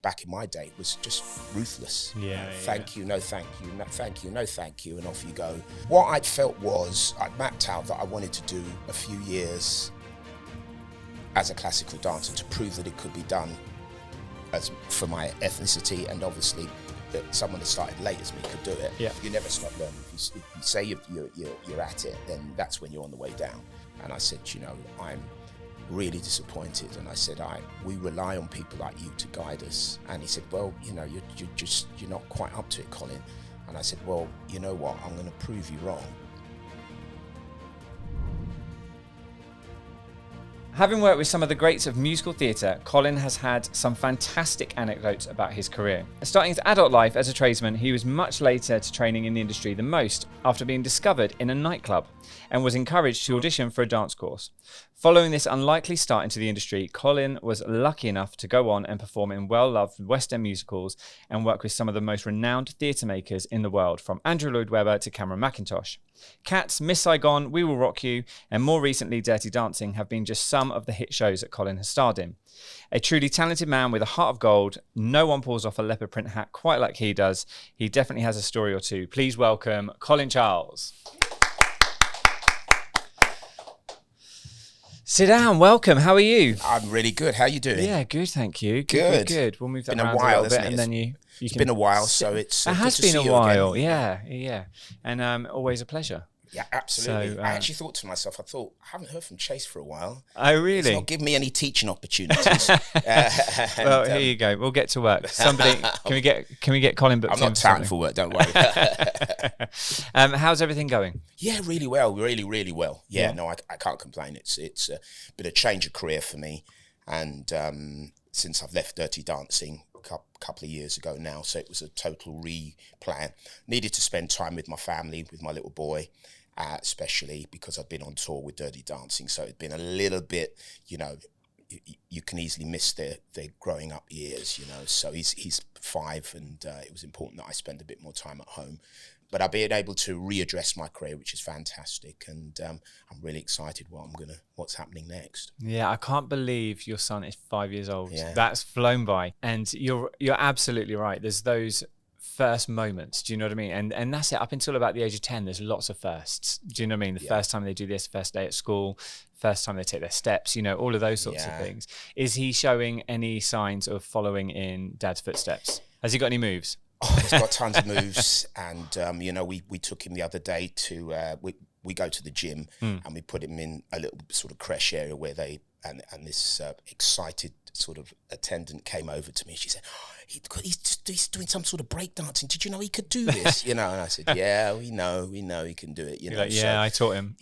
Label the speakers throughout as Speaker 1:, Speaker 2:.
Speaker 1: back in my day, it was just ruthless. Thank you, no thank you, no thank you, no thank you, and off you go. What I'd felt was I'd mapped out that I wanted to do a few years as a classical dancer to prove that it could be done as for my ethnicity, and obviously that someone that started late as me could do it. You never stop learning. If you say you're at it, then that's when you're on the way down. And I said, I'm really disappointed, and I said, we rely on people like you to guide us. And he said, well, you're not quite up to it, Colin. And I said, well, you know what, I'm going to prove you wrong.
Speaker 2: Having worked with some of the greats of musical theatre, Colin has had some fantastic anecdotes about his career. Starting his adult life as a tradesman, he was much later to training in the industry than most, after being discovered in a nightclub, and was encouraged to audition for a dance course. Following this unlikely start into the industry, Colin was lucky enough to go on and perform in well-loved West End musicals and work with some of the most renowned theatre makers in the world, from Andrew Lloyd Webber to Cameron Mackintosh. Cats, Miss Saigon, We Will Rock You, and more recently Dirty Dancing have been just some of the hit shows that Colin has starred in. A truly talented man with a heart of gold. No one pulls off a leopard print hat quite like he does. He definitely has a story or two. Please welcome Colin Charles. Sit down. Welcome. How are you?
Speaker 1: I'm really good. How are you doing?
Speaker 2: Yeah, good. Thank you.
Speaker 1: Good.
Speaker 2: We'll move that
Speaker 1: been
Speaker 2: around
Speaker 1: a while,
Speaker 2: a little bit,
Speaker 1: hasn't
Speaker 2: and
Speaker 1: it?
Speaker 2: then
Speaker 1: It's been a while, so it's
Speaker 2: it has
Speaker 1: good to
Speaker 2: been
Speaker 1: see
Speaker 2: a
Speaker 1: you
Speaker 2: while.
Speaker 1: again.
Speaker 2: Yeah, and always a pleasure.
Speaker 1: Yeah, absolutely.
Speaker 2: So,
Speaker 1: I actually thought to myself, I haven't heard from Chase for a while.
Speaker 2: Oh, really?
Speaker 1: He's not giving me any teaching opportunities.
Speaker 2: Well, here you go. We'll get to work. Somebody, can we get Colin booked?
Speaker 1: I'm not touting for work, don't worry.
Speaker 2: How's everything going?
Speaker 1: Yeah, really well. Really well. Yeah. No, I can't complain. It's a bit of change of career for me, and since I've left Dirty Dancing a couple of years ago now, so it was a total replan. Needed to spend time with my family, with my little boy. Especially because I've been on tour with Dirty Dancing, so it's been a little bit, you can easily miss their growing up years, So he's 5, and it was important that I spend a bit more time at home. But I've been able to readdress my career, which is fantastic, and I'm really excited what's happening next.
Speaker 2: Yeah, I can't believe your son is 5 years old.
Speaker 1: Yeah.
Speaker 2: That's flown by, and you're absolutely right. There's those first moments, do you know what I mean? And that's it. Up until about the age of 10, there's lots of firsts. Do you know what I mean? The first time they do this, first day at school, first time they take their steps, all of those sorts of things. Is he showing any signs of following in Dad's footsteps? Has he got any moves?
Speaker 1: Oh, he's got tons of moves, and we took him the other day to we go to the gym, and we put him in a little sort of creche area where they and this excited sort of attendant came over to me. She said, he's doing some sort of breakdancing. Did you know he could do this? And I said, yeah, we know he can do it.
Speaker 2: Like, yeah, I taught him.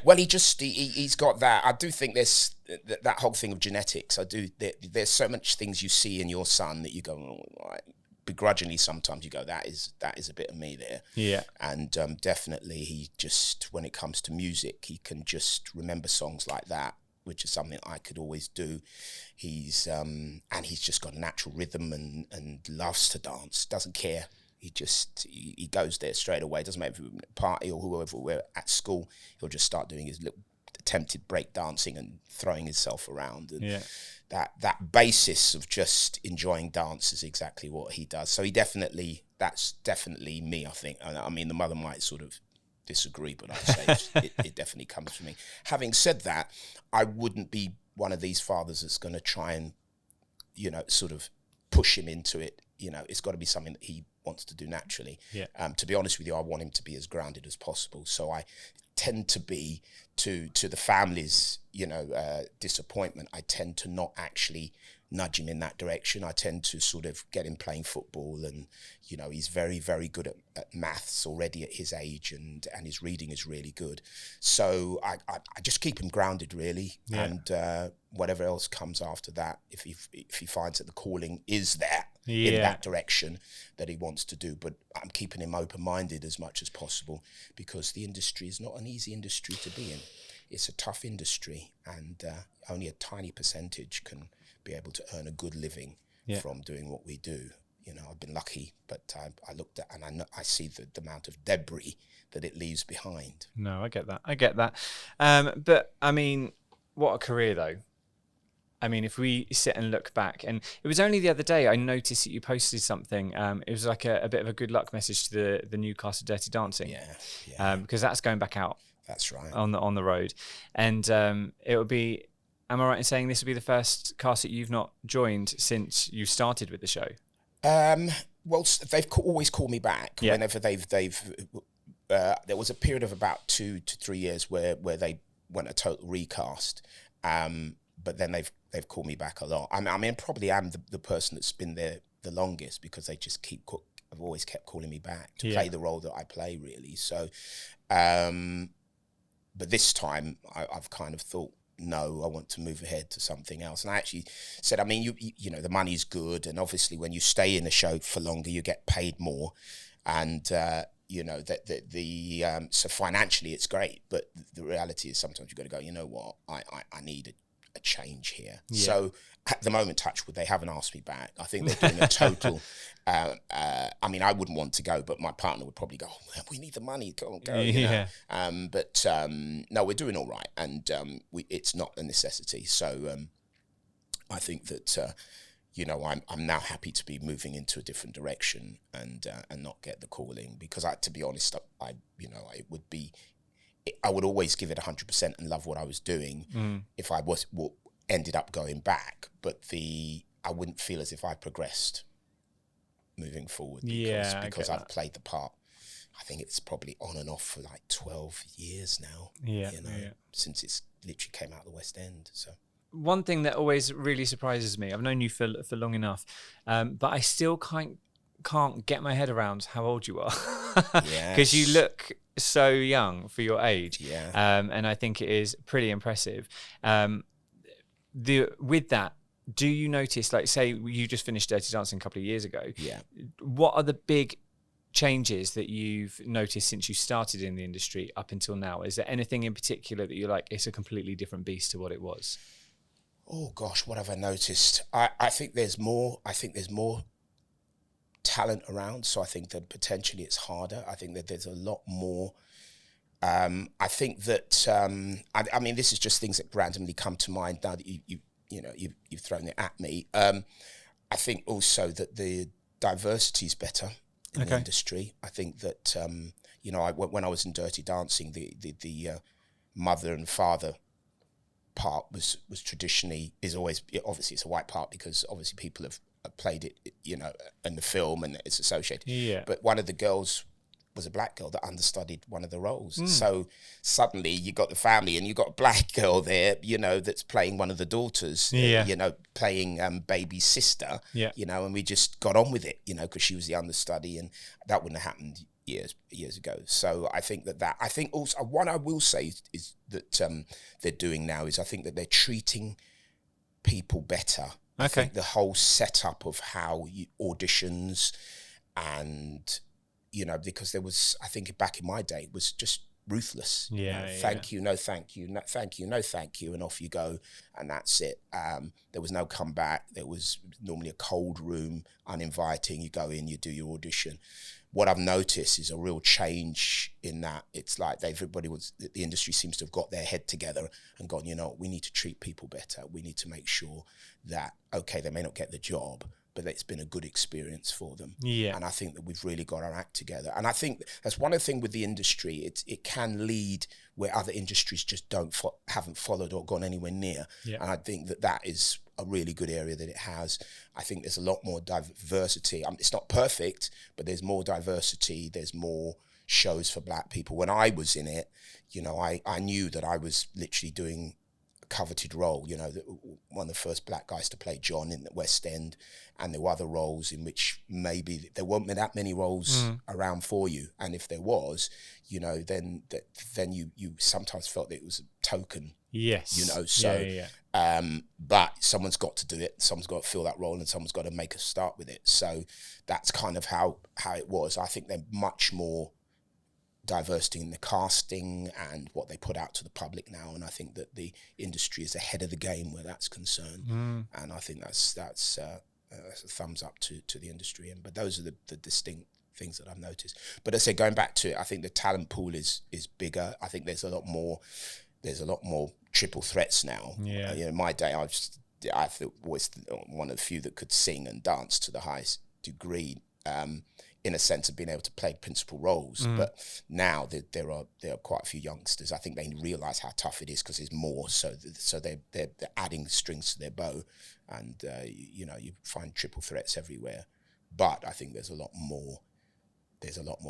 Speaker 1: Well, he's got that. I do think there's that whole thing of genetics. There's so much things you see in your son that you go, oh, right. Begrudgingly sometimes you go, that is a bit of me there.
Speaker 2: Yeah.
Speaker 1: And definitely he just, when it comes to music, he can just remember songs like that, which is something I could always do. He's just got a natural rhythm and loves to dance, doesn't care. He goes there straight away. Doesn't matter if we're at a party or whoever we're at school, he'll just start doing his little attempted break dancing and throwing himself around. And that basis of just enjoying dance is exactly what he does. So that's definitely me, I think. I mean, the mother might sort of disagree, but I'd say it definitely comes from me. Having said that, I wouldn't be one of these fathers that's going to try and, sort of push him into it. It's got to be something that he wants to do naturally.
Speaker 2: Yeah.
Speaker 1: To be honest with you, I want him to be as grounded as possible. So I tend to be, to the family's, disappointment, I tend to not actually nudge him in that direction. I tend to sort of get him playing football, and he's very, very good at maths already at his age, and his reading is really good. So I just keep him grounded, really. And whatever else comes after that, if he finds that the calling is there in that direction that he wants to do, but I'm keeping him open-minded as much as possible, because the industry is not an easy industry to be in. It's a tough industry, and only a tiny percentage can be able to earn a good living from doing what we do. I've been lucky, but I looked at, and I see the amount of debris that it leaves behind.
Speaker 2: No, I get that. But I mean, what a career though. I mean, if we sit and look back, and it was only the other day I noticed that you posted something. It was like a bit of a good luck message to the new cast of Dirty Dancing.
Speaker 1: Yeah.
Speaker 2: Because that's going back out.
Speaker 1: That's right.
Speaker 2: On the road. And it would be, am I right in saying this would be the first cast that you've not joined since you started with the show?
Speaker 1: Well, they've always called me back whenever they've there was a period of about 2 to 3 years where they went a total recast. But then they've called me back a lot. I mean, probably I'm the person that's been there the longest, because they just have always kept calling me back to play the role that I play, really. So, but this time I've kind of thought, no, I want to move ahead to something else. And I actually said, I mean, you know, the money's good, and obviously when you stay in the show for longer, you get paid more, and you know so financially it's great, but the reality is sometimes you've got to go, you know what, I need a change here. So at the moment, touch wood, they haven't asked me back. I think they're doing a total. I mean, I wouldn't want to go, but my partner would probably go, oh, we need the money, go. You know? But no, we're doing all right, and it's not a necessity. So I think that you know, I'm now happy to be moving into a different direction and not get the calling, because to be honest, I would always give it 100% and love what I was doing if I ended up going back, but I wouldn't feel as if I progressed moving forward because I've played the part. I think it's probably on and off for like 12 years now. Since it's literally came out of the West End. So
Speaker 2: one thing that always really surprises me, I've known you for long enough, but I still can't get my head around how old you are, because you look so young for your age. And I think it is pretty impressive. With that, do you notice, like, say you just finished Dirty Dancing a couple of years ago, what are the big changes that you've noticed since you started in the industry up until now? Is there anything in particular that you're like, it's a completely different beast to what it was?
Speaker 1: Oh gosh, what have I noticed? I think there's more talent around, so I think that potentially it's harder. I think that there's a lot more. I think that I mean, this is just things that randomly come to mind now that you've thrown it at me. I think also that the diversity is better in the industry. I think that you know, when I was in Dirty Dancing, the mother and father part was traditionally always, obviously it's a white part because obviously people have played it, you know, in the film and it's associated. But one of the girls was a black girl that understudied one of the roles. So suddenly you got the family and you got a black girl there, you know, that's playing one of the daughters, you know, playing baby's sister, you know, and we just got on with it, you know, because she was the understudy, and that wouldn't have happened years ago. So I think I think also what I will say is that they're doing now is I think that they're treating people better. I think the whole setup of how auditions and, you know, because there was, I think back in my day, it was just ruthless. Thank you, no thank you, no thank you, no thank you, and off you go, and that's it. There was no comeback. There was normally a cold room, uninviting. You go in, you do your audition. What I've noticed is a real change in that. It's like the industry seems to have got their head together and gone, you know, we need to treat people better. We need to make sure that, okay, they may not get the job, but it's been a good experience for them. And I think that we've really got our act together. And I think that's one of the things with the industry. It can lead where other industries just haven't followed or gone anywhere near. And I think that is a really good area that it has. I think there's a lot more diversity. It's not perfect, but there's more diversity. There's more shows for black people. When I was in it, you know, I knew that I was literally doing a coveted role, you know, one of the first black guys to play John in the West End, and there were other roles in which maybe there weren't that many roles around for you. And if there was, you know, then you sometimes felt that it was a token. You know, so but someone's got to do it, someone's got to fill that role, and someone's got to make a start with it. So that's kind of how it was. I think they're much more diversity in the casting and what they put out to the public now, and I think that the industry is ahead of the game where that's concerned. And I think that's a thumbs up to the industry. But those are the distinct things that I've noticed. But as I say, going back to it, I think the talent pool is bigger. I think there's a lot more triple threats now. You know, in my day, I was I thought was one of the few that could sing and dance to the highest degree, in a sense of being able to play principal roles. But now there are quite a few youngsters. I think they realise how tough it is because there's more. So they're adding strings to their bow, and you find triple threats everywhere. But I think there's a lot more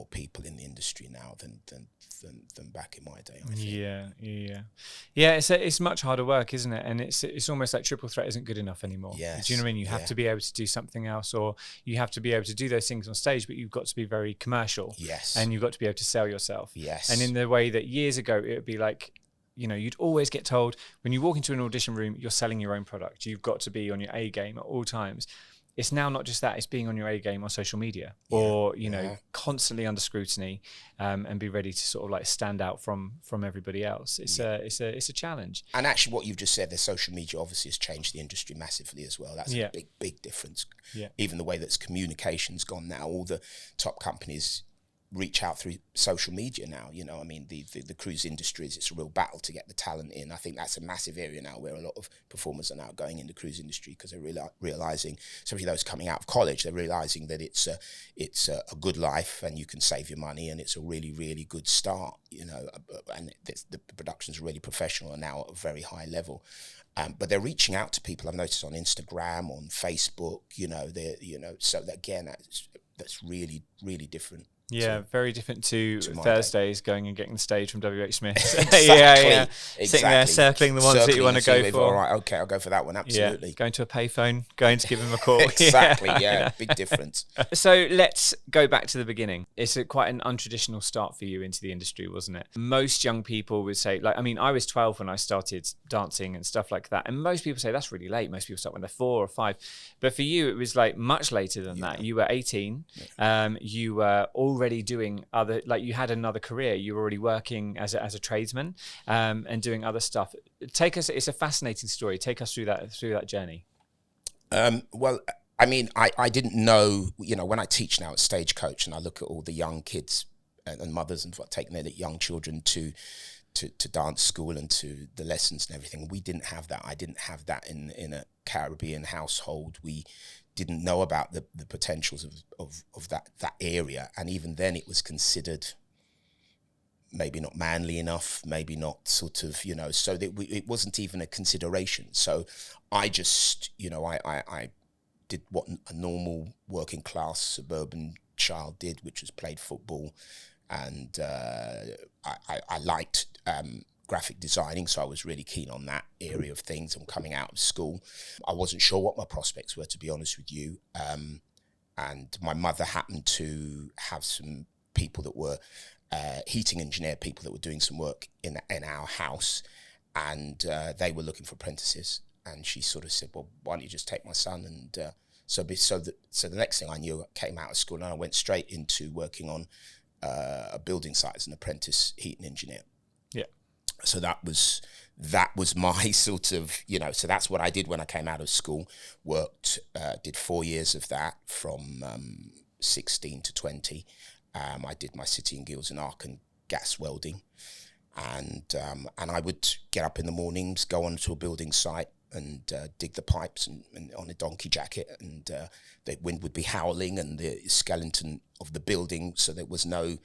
Speaker 1: people in the industry now than back in my day, I think.
Speaker 2: Yeah. It's much harder work, isn't it? And it's almost like triple threat isn't good enough anymore.
Speaker 1: Yes.
Speaker 2: Do you know what I mean? You have to be able to do something else, or you have to be able to do those things on stage, but you've got to be very commercial.
Speaker 1: Yes.
Speaker 2: And you've got to be able to sell yourself.
Speaker 1: Yes.
Speaker 2: And in the way that years ago it would be like, you'd always get told when you walk into an audition room, you're selling your own product. You've got to be on your A game at all times. It's now not just that, it's being on your A game on social media, or, constantly under scrutiny, and be ready to sort of like stand out from everybody else. It's a challenge.
Speaker 1: And actually what you've just said, the social media obviously has changed the industry massively as well. That's a big difference. Yeah. Even the way that communication's gone now, all the top companies reach out through social media now. I mean, the cruise industries, it's a real battle to get the talent in. I think that's a massive area now where a lot of performers are now going in the cruise industry because they're realising, especially those coming out of college, they're realising that it's a good life and you can save your money, and it's a really, really good start, and the production's really professional and now at a very high level. But they're reaching out to people, I've noticed, on Instagram, on Facebook, so that, again, that's really, really different.
Speaker 2: Yeah, very different to Thursdays going and getting the stage from WH Smith.
Speaker 1: Exactly.
Speaker 2: Sitting there circling the ones that you want to go for.
Speaker 1: All right, okay, I'll go for that one, absolutely.
Speaker 2: Yeah. Going to a payphone, going to give him a call.
Speaker 1: Exactly, big difference.
Speaker 2: So let's go back to the beginning. It's quite an untraditional start for you into the industry, wasn't it? Most young people would say, I was 12 when I started dancing and stuff like that. And most people say that's really late. Most people start when they're 4 or 5. But for you, it was like much later than that. You were 18. You were already doing you had another career. You were already working as a tradesman, and doing other stuff. It's a fascinating story. Take us through that journey.
Speaker 1: Well, I mean, I didn't know, when I teach now at Stagecoach and I look at all the young kids and mothers and taking their young children to dance school and to the lessons and everything, we didn't have that. I didn't have that in a Caribbean household. We didn't know about the potentials of that area, and even then it was considered maybe not manly enough, maybe not sort of, so that it wasn't even a consideration. So I just, I did what a normal working class suburban child did, which was played football, and I liked graphic designing, so I was really keen on that area of things. I'm coming out of school. I wasn't sure what my prospects were, to be honest with you. And my mother happened to have some people that were heating engineer people that were doing some work in our house, and they were looking for apprentices. And she sort of said, "Well, why don't you just take my son?" And so the next thing I knew, I came out of school and I went straight into working on a building site as an apprentice heating engineer. Yeah. So that was my sort of, so that's what I did when I came out of school. Worked, did 4 years of that from 16 to 20. I did my City and Guilds and Arc and gas welding, and I would get up in the mornings, go onto a building site and dig the pipes and on a donkey jacket, and the wind would be howling and the skeleton of the building, so there was no,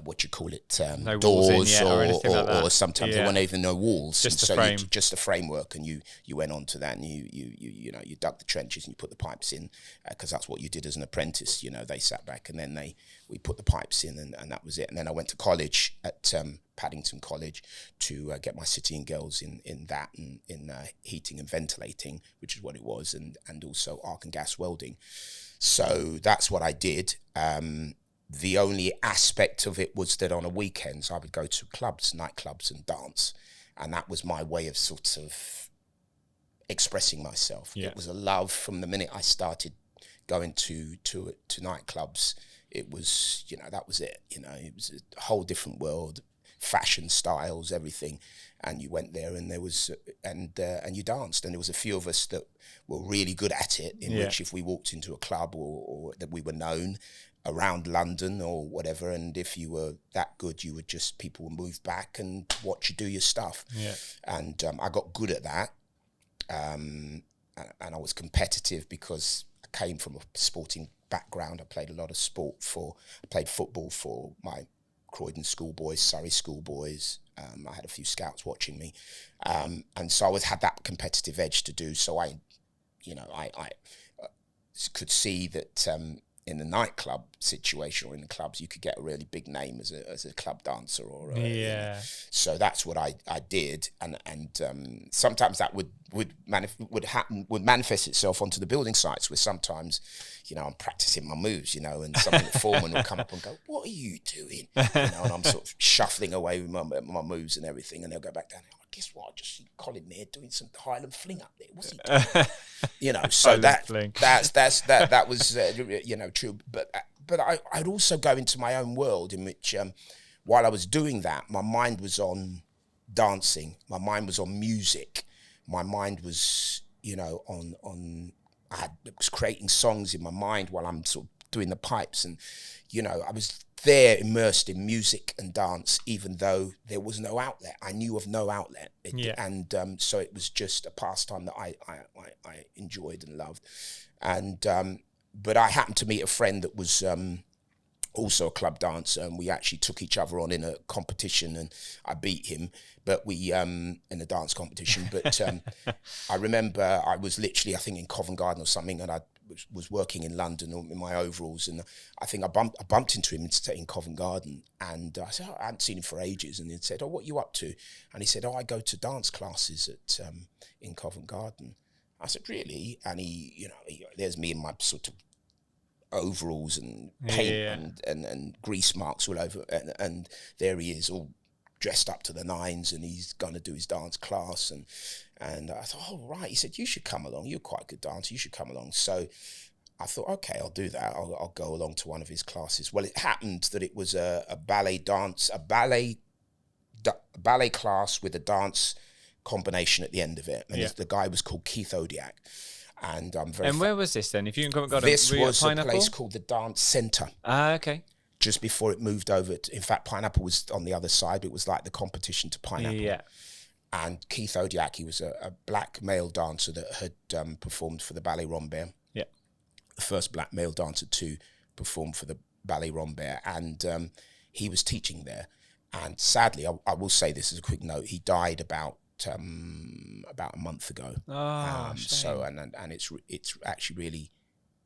Speaker 1: what you call it,
Speaker 2: no
Speaker 1: doors
Speaker 2: or
Speaker 1: sometimes there weren't even no walls.
Speaker 2: Just
Speaker 1: so
Speaker 2: a frame.
Speaker 1: Just a framework, and you went onto that and you dug the trenches and you put the pipes in, because that's what you did as an apprentice. They sat back and then we put the pipes in, and that was it. And then I went to college at Paddington College to get my City and Guilds in that and in heating and ventilating, which is what it was, and also arc and gas welding. So that's what I did. The only aspect of it was that on a weekends I would go to clubs, nightclubs, and dance, and that was my way of sort of expressing myself. Yeah. It was a love from the minute I started going to nightclubs. It was, that was it. It was a whole different world, fashion styles, everything. And you went there, and there was, and you danced, and there was a few of us that were really good at it. In which, if we walked into a club or that we were known around London or whatever, and if you were that good, people would move back and watch you do your stuff. Yeah. And I got good at that. and I was competitive because I came from a sporting background. I played a lot of sport I played football for my Croydon schoolboys, Surrey schoolboys. I had a few scouts watching me. And so I always had that competitive edge to do. So I could see that in the nightclub situation or in the clubs, you could get a really big name as a club dancer so that's what I did, and sometimes that would manifest itself onto the building sites, where sometimes I'm practicing my moves, and something the foreman will come up and go, "What are you doing?" And I'm sort of shuffling away with my moves and everything, and they'll go back down. Guess what? I just see Colin there doing some Highland fling up there. What's he doing? So that was true. But I'd also go into my own world in which, while I was doing that, my mind was on dancing. My mind was on music. My mind was, I was creating songs in my mind while I'm sort of doing the pipes, and I was there immersed in music and dance, even though there was no outlet. I knew of no outlet. So it was just a pastime that I enjoyed and loved. And but I happened to meet a friend that was also a club dancer, and we actually took each other on in a competition, and I beat him, but we in a dance competition. But I remember I was literally, I think, in Covent Garden or something, and I was working in London in my overalls, and I think I bumped into him in Covent Garden, and I said, I hadn't seen him for ages, and he said, "Oh, what are you up to?" And he said, "Oh, I go to dance classes at in Covent Garden." I said, "Really?" And he there's me in my sort of overalls and paint and grease marks all over, and there he is, all dressed up to the nines, and he's going to do his dance class, and I thought, oh right, he said, "You should come along, you're quite a good dancer, you should come along." So I thought, okay, I'll do that, I'll go along to one of his classes. Well, it happened that it was a ballet class with a dance combination at the end of it, and the guy was called Keith Odiak. And I'm very.
Speaker 2: And where was this then? If you haven't got
Speaker 1: this was a place called the Dance Centre.
Speaker 2: Ah, okay.
Speaker 1: Just before it moved over. In fact, Pineapple was on the other side. It was like the competition to Pineapple.
Speaker 2: Yeah.
Speaker 1: And Keith Odiak, he was a black male dancer that had performed for the Ballet Rambert.
Speaker 2: Yeah.
Speaker 1: The first black male dancer to perform for the Ballet Rambert, and he was teaching there. And sadly, I will say this as a quick note, he died about a month ago. So and it's actually really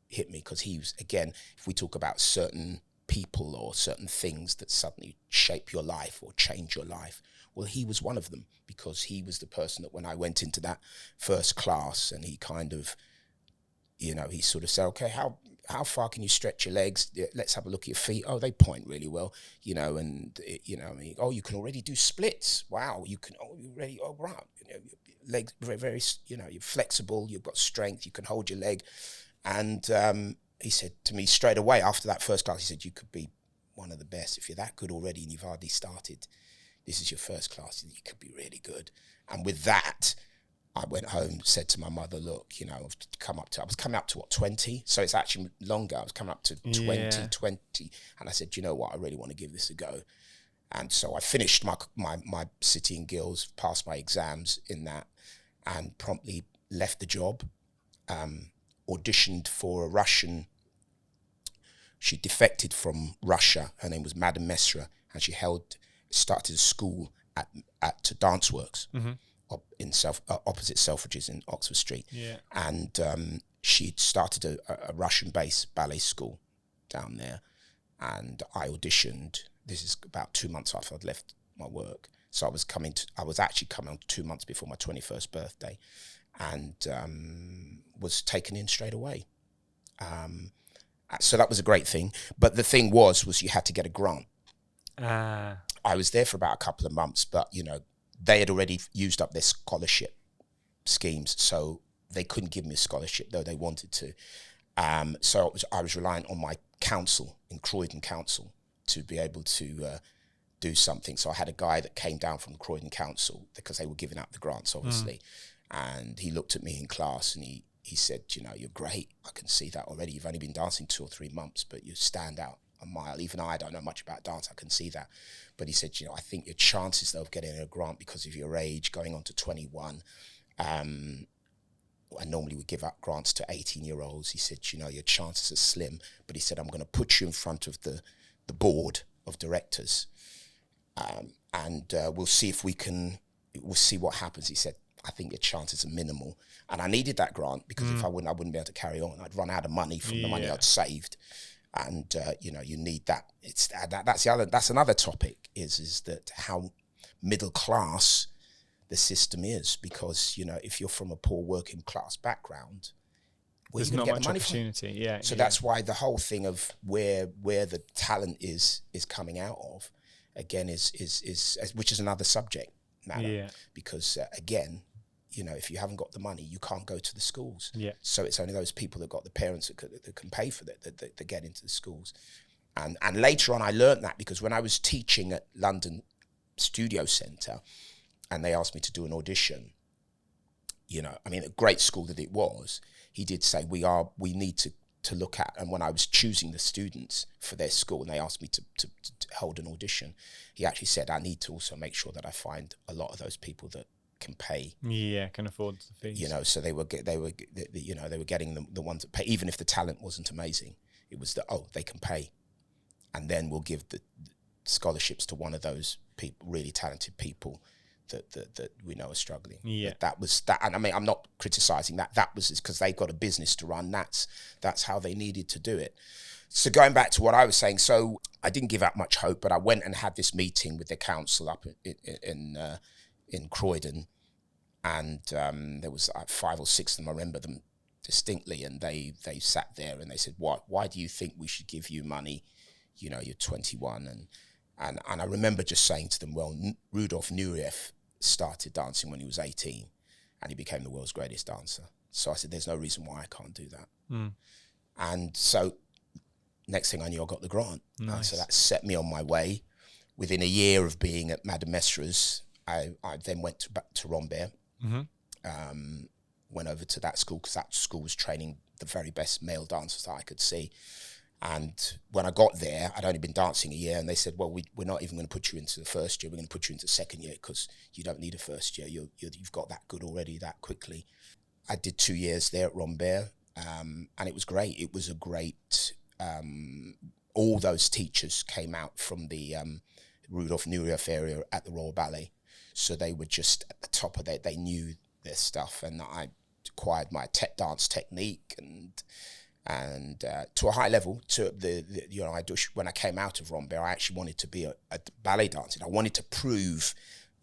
Speaker 1: hit me, because he was, again, if we talk about certain people or certain things that suddenly shape your life or change your life, well, he was one of them, because he was the person that when I went into that first class, and he kind of, he sort of said, "Okay, how far can you stretch your legs? Let's have a look at your feet. Oh, they point really well, and oh, you can already do splits. Wow, you can already. Oh, right, legs very, very. You're flexible. You've got strength. You can hold your leg." And he said to me straight away after that first class, he said, "You could be one of the best if you're that good already, and you've hardly started. This is your first class. You could be really good." And with that, I went home, said to my mother, "Look, I was coming up to what, 20? So it's actually longer. I was coming up to 20. And I said, you know what, I really want to give this a go." And so I finished my City and Guilds, passed my exams in that, and promptly left the job, auditioned for a Russian. She defected from Russia. Her name was Madame Mesra, and she started a school at Dance Works. Mm-hmm. Opposite Selfridges in Oxford Street. Yeah. And she'd started a Russian-based ballet school down there, and I auditioned. This is about 2 months after I'd left my work. So I was actually coming on 2 months before my 21st birthday, and was taken in straight away. So that was a great thing. But the thing was you had to get a grant. I was there for about a couple of months, but, they had already used up their scholarship schemes, so they couldn't give me a scholarship, though they wanted to. So I was reliant on my council in Croydon Council to be able to do something. So I had a guy that came down from Croydon Council, because they were giving out the grants, obviously. And he looked at me in class, and he said, "You're great. I can see that already. You've only been dancing 2 or 3 months, but you stand out a mile. Even I don't know much about dance. I can see that." But he said, "I think your chances though of getting a grant because of your age, going on to 21, I normally would give out grants to 18-year-olds. He said, you know, your chances are slim, but he said, I'm going to put you in front of the board of directors, and we'll see what happens. He said, I think your chances are minimal. And I needed that grant because if I wouldn't be able to carry on. I'd run out of money from the money I'd saved. And, you know, you need that. That's another topic is that how middle class the system is, because, you know, if you're from a poor working class background,
Speaker 2: there's not much opportunity. So
Speaker 1: that's why the whole thing of where the talent is coming out of, again, is which is another subject matter, because again, you know, if you haven't got the money, you can't go to the schools. So it's only those people that got the parents that can pay for that get into the schools. And later on, I learned that because when I was teaching at London Studio Centre, and they asked me to do an audition, you know, I mean, a great school that it was, he did say, we need to look at, and when I was choosing the students for their school and they asked me to hold an audition, he actually said, I need to also make sure that I find a lot of those people that can pay.
Speaker 2: Can afford the fees.
Speaker 1: You know, so they were getting the ones that pay, even if the talent wasn't amazing. It was they can pay. And then we'll give the scholarships to one of those people, really talented people that we know are struggling. But that was that, and I mean, I'm not criticizing that. That was because they've got a business to run. That's how they needed to do it. So going back to what I was saying, so I didn't give up much hope, but I went and had this meeting with the council up in Croydon, and there was 5 or 6 of them. I remember them distinctly, and they sat there and they said, "Why do you think we should give you money? You know, you're 21." And I remember just saying to them, well, Rudolf Nureyev started dancing when he was 18 and he became the world's greatest dancer. So I said, there's no reason why I can't do that. And so next thing I knew, I got the grant.
Speaker 2: Nice.
Speaker 1: So that set me on my way. Within a year of being at Madame Mesra's, I then went back to Rambert, went over to that school because that school was training the very best male dancers that I could see. And when I got there, I'd only been dancing a year, and they said, well, we're not even going to put you into the first year. We're going to put you into the second year because you don't need a first year. You've got that good already that quickly. I did 2 years there at Rambert, and it was great. It was a great... all those teachers came out from the Rudolf Nureyev area at the Royal Ballet. So they were just at the top of they knew their stuff, and I acquired my dance technique and to a high level. To you know, when I came out of Rambert, I actually wanted to be a ballet dancer. I wanted to prove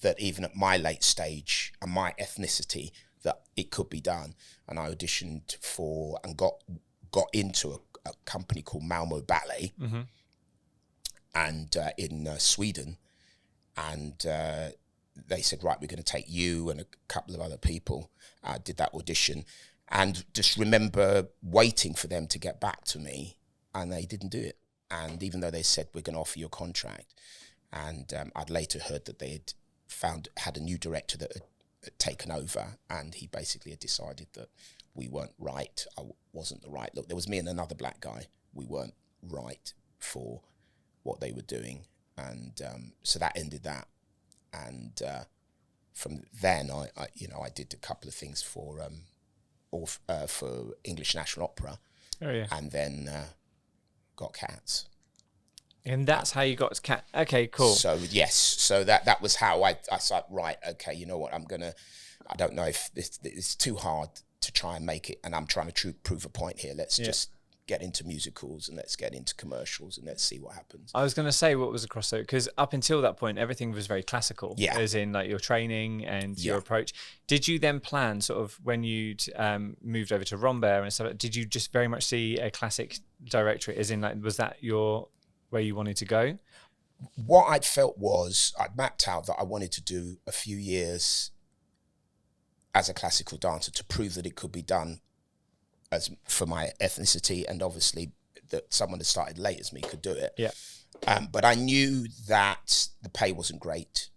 Speaker 1: that even at my late stage and my ethnicity, that it could be done. And I auditioned for and got into a company called Malmo Ballet, and in Sweden, and they said, right, we're going to take you and a couple of other people. I did that audition. And just remember waiting for them to get back to me, and they didn't do it. And even though they said, we're going to offer you a contract, and I'd later heard that they had a new director that had taken over, and he basically had decided that we weren't right. I wasn't the right look. There was me and another black guy. We weren't right for what they were doing. And so that ended that. And from then, I did a couple of things for English National Opera, and then got Cats.
Speaker 2: And that's how you got Cat. Okay, cool.
Speaker 1: So yes, so that was how I said, right, okay, you know what, I don't know if it's too hard to try and make it, and I'm trying to prove a point here. Let's just get into musicals and let's get into commercials and let's see what happens.
Speaker 2: I was going to say, what was the crossover? Because up until that point, everything was very classical, as in like your training and your approach. Did you then plan sort of when you'd moved over to Rambert and stuff, did you just very much see a classic directorate, as in like, was that where you wanted to go?
Speaker 1: What I'd felt was I'd mapped out that I wanted to do a few years as a classical dancer to prove that it could be done as for my ethnicity, and obviously that someone that started late as me could do it. But I knew that the pay wasn't great,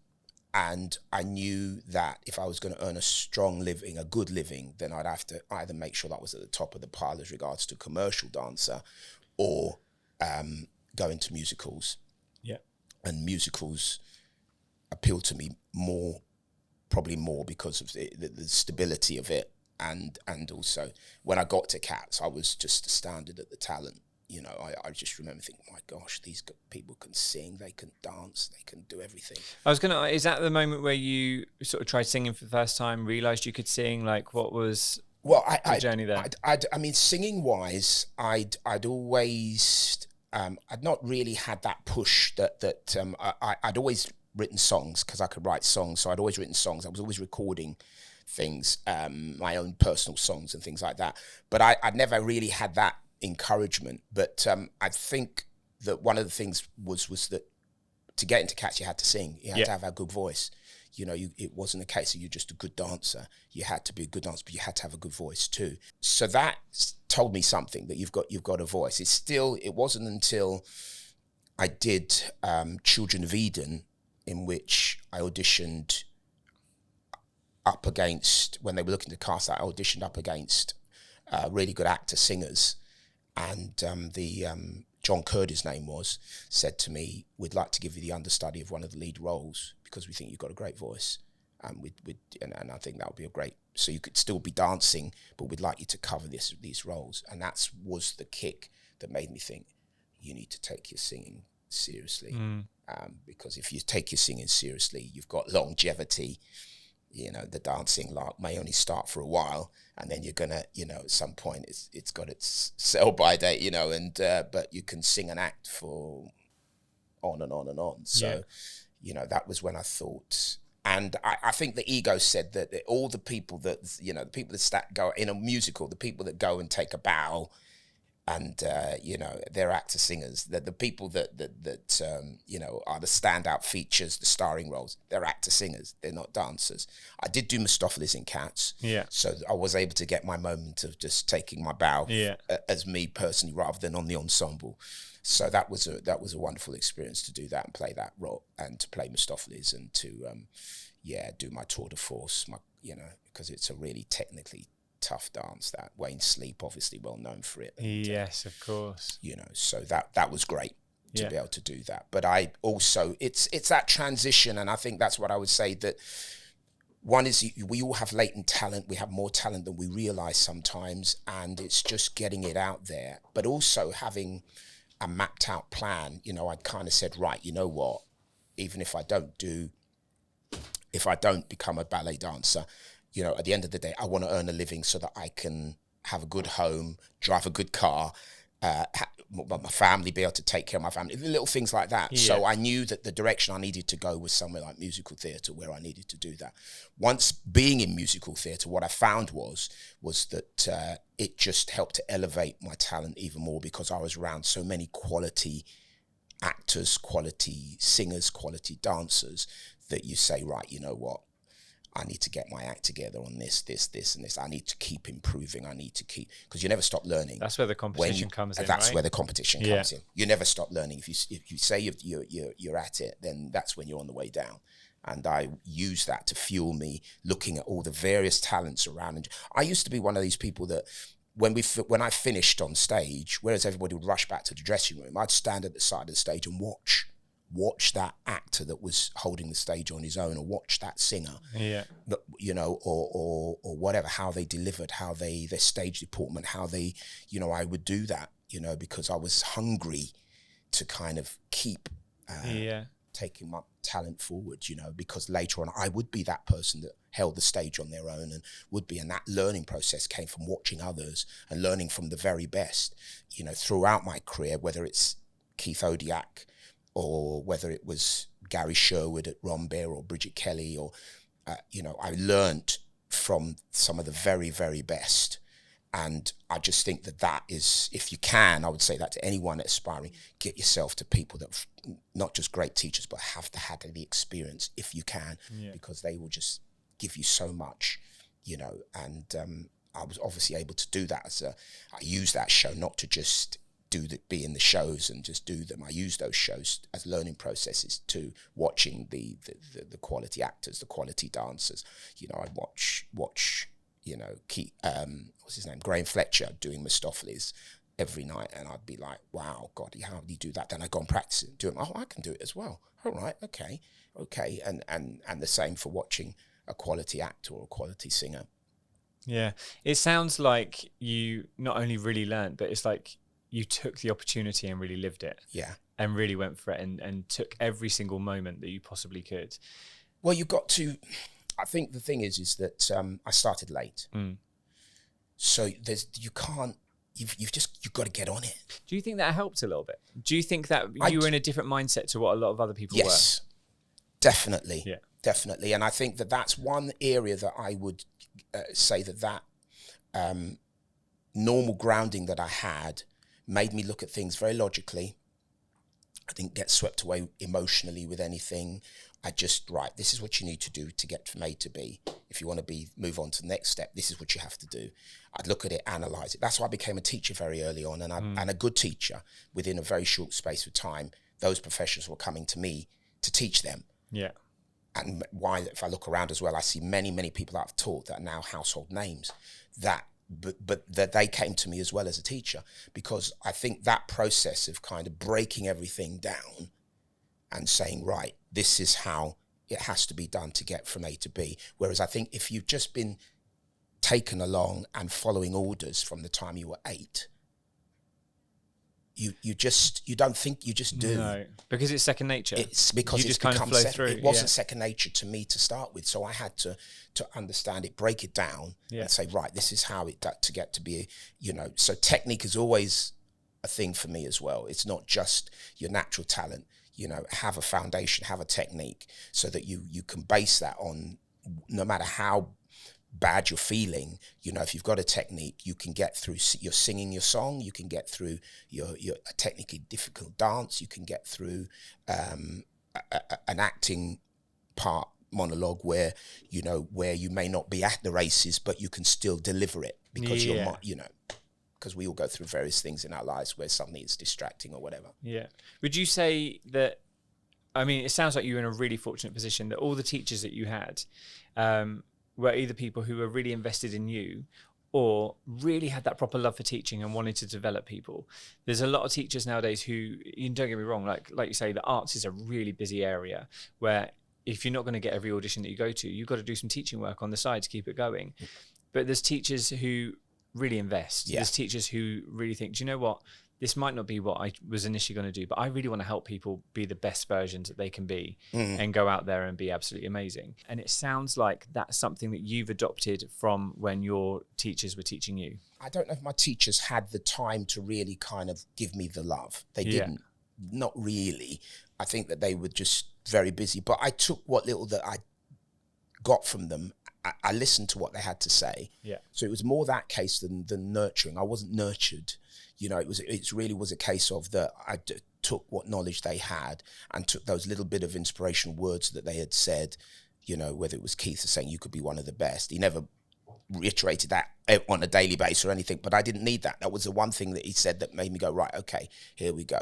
Speaker 1: and I knew that if I was going to earn a strong living, a good living, then I'd have to either make sure that was at the top of the pile as regards to commercial dancer, or go into musicals. And musicals appealed to me probably more because of the stability of it, and also when I got to Cats, I was just astounded at the talent. You know, I just remember thinking, my gosh, these people can sing, they can dance, they can do everything.
Speaker 2: Is that the moment where you sort of tried singing for the first time, realised you could sing? Like, what was the journey there?
Speaker 1: I mean, singing wise, I'd always, I'd not really had that push I'd always written songs because I could write songs. So I'd always written songs. I was always recording things, my own personal songs and things like that. But I'd never really had that encouragement. But I think that one of the things was that to get into Cats, you had to sing. You had to have a good voice. You know, it wasn't a case of you're just a good dancer. You had to be a good dancer, but you had to have a good voice too. So that told me something, that you've got a voice. It wasn't until I did Children of Eden, in which I auditioned up against, when they were looking to cast that, I auditioned up against really good actor singers, and John Curdy's name said to me, "We'd like to give you the understudy of one of the lead roles because we think you've got a great voice, and and I think that would be a great. So you could still be dancing, but we'd like you to cover these roles." And that was the kick that made me think, you need to take your singing seriously, because if you take your singing seriously, you've got longevity. You know, the dancing lark may only start for a while, and then you're gonna, you know, at some point it's got its sell-by date, you know, and but you can sing and act for on and on and on. So, you know, that was when I thought, and I think the ego said that all the people that, you know, the people that go in a musical, the people that go and take a bow, and you know, they're actor singers. The people that you know, are the standout features, the starring roles. They're actor singers. They're not dancers. I did do Mephistopheles in Cats, so I was able to get my moment of just taking my bow as me personally, rather than on the ensemble. So that was a wonderful experience to do that and play that role, and to play Mephistopheles, and to do my tour de force. You know, because it's a really technically tough dance, that Wayne Sleep, obviously well known for it. And,
Speaker 2: yes, of course.
Speaker 1: You know, so that was great to be able to do that. But I also, it's that transition, and I think that's what I would say, that one is we all have latent talent. We have more talent than we realize sometimes, and it's just getting it out there. But also having a mapped out plan. You know, I kind of said, right, you know what, even if I don't become a ballet dancer, you know, at the end of the day, I want to earn a living so that I can have a good home, drive a good car, my family, be able to take care of my family, little things like that. Yeah. So I knew that the direction I needed to go was somewhere like musical theatre, where I needed to do that. Once being in musical theatre, what I found was that it just helped to elevate my talent even more, because I was around so many quality actors, quality singers, quality dancers, that you say, right, you know what, I need to get my act together on this, and this. I need to keep improving. I need to keep, because you never stop learning.
Speaker 2: That's where the competition comes in.
Speaker 1: That's where the competition comes in. You never stop learning. If you say you're at it, then that's when you're on the way down. And I use that to fuel me, looking at all the various talents around. And I used to be one of these people that when I finished on stage, whereas everybody would rush back to the dressing room, I'd stand at the side of the stage and watch that actor that was holding the stage on his own, or watch that singer, you know, or whatever, how they delivered, how their stage deportment, how they, you know, I would do that, you know, because I was hungry to kind of keep taking my talent forward, you know, because later on I would be that person that held the stage on their own, and that learning process came from watching others and learning from the very best, you know, throughout my career, whether it's Keith Odiak, or whether it was Gary Sherwood at Rambert, or Bridget Kelly, or, you know, I learned from some of the very, very best. And I just think that is, if you can, I would say that to anyone aspiring, get yourself to people that not just great teachers, but have had the experience, if you can, because they will just give you so much, you know. And I was obviously able to do that I use that show not to just be in the shows and just do them. I use those shows as learning processes too, watching the quality actors, the quality dancers. You know, I'd watch you know, what's his name, Graham Fletcher doing Mephistopheles every night, and I'd be like, wow, God, how do you do that? Then I go and practice it, do it. Oh, I can do it as well. All right, okay, and the same for watching a quality actor or a quality singer.
Speaker 2: Yeah. It sounds like you not only really learned, but it's like you took the opportunity and really lived it.
Speaker 1: Yeah.
Speaker 2: And really went for it and took every single moment that you possibly could.
Speaker 1: Well, you got to, I think the thing is that I started late. So you've got to get on it.
Speaker 2: Do you think that helped a little bit? Do you think that you were in a different mindset to what a lot of other people were?
Speaker 1: Yes, definitely.
Speaker 2: Yeah.
Speaker 1: Definitely. And I think that that's one area that I would say that normal grounding that I had made me look at things very logically. I didn't get swept away emotionally with anything. I just, right, this is what you need to do to get from A to B. If you want to move on to the next step, this is what you have to do. I'd look at it, analyze it. That's why I became a teacher very early on, and a good teacher. Within a very short space of time, those professionals were coming to me to teach them.
Speaker 2: Yeah.
Speaker 1: And why, if I look around as well, I see many, many people that I've taught that are now household names, but that they came to me as well as a teacher, because I think that process of kind of breaking everything down and saying, right, this is how it has to be done to get from A to B. Whereas I think if you've just been taken along and following orders from the time you were 8, you don't think, you just do.
Speaker 2: No, because it's second nature.
Speaker 1: It's because
Speaker 2: you just kind of flow through.
Speaker 1: It wasn't second nature to me to start with, so I had to understand it, break it down, and say, right, this is how it to get to be. So technique is always a thing for me as well. It's not just your natural talent. Have a foundation, have a technique, so that you can base that on, no matter how bad you're feeling, if you've got a technique, you can get through. You're singing your song, you can get through your a technically difficult dance, you can get through an acting part monologue where you may not be at the races, but you can still deliver it because because we all go through various things in our lives where something is distracting or whatever.
Speaker 2: Yeah. Would you say that? I mean, it sounds like you were in a really fortunate position that all the teachers that you had were either people who were really invested in you or really had that proper love for teaching and wanted to develop people. There's a lot of teachers nowadays who, don't get me wrong, like you say, the arts is a really busy area where if you're not going to get every audition that you go to, you've got to do some teaching work on the side to keep it going. But there's teachers who really invest. There's teachers who really think, do you know what? This might not be what I was initially going to do, but I really want to help people be the best versions that they can be and go out there and be absolutely amazing. And it sounds like that's something that you've adopted from when your teachers were teaching you.
Speaker 1: I don't know if my teachers had the time to really kind of give me the love. They didn't. Not really. I think that they were just very busy. But I took what little that I got from them. I listened to what they had to say. Yeah. So it was more that case than nurturing. I wasn't nurtured. It really was a case of that I took what knowledge they had and took those little bit of inspirational words that they had said, whether it was Keith saying you could be one of the best. He never reiterated that on a daily basis or anything, but I didn't need that. That was the one thing that he said that made me go, right, okay, here we go.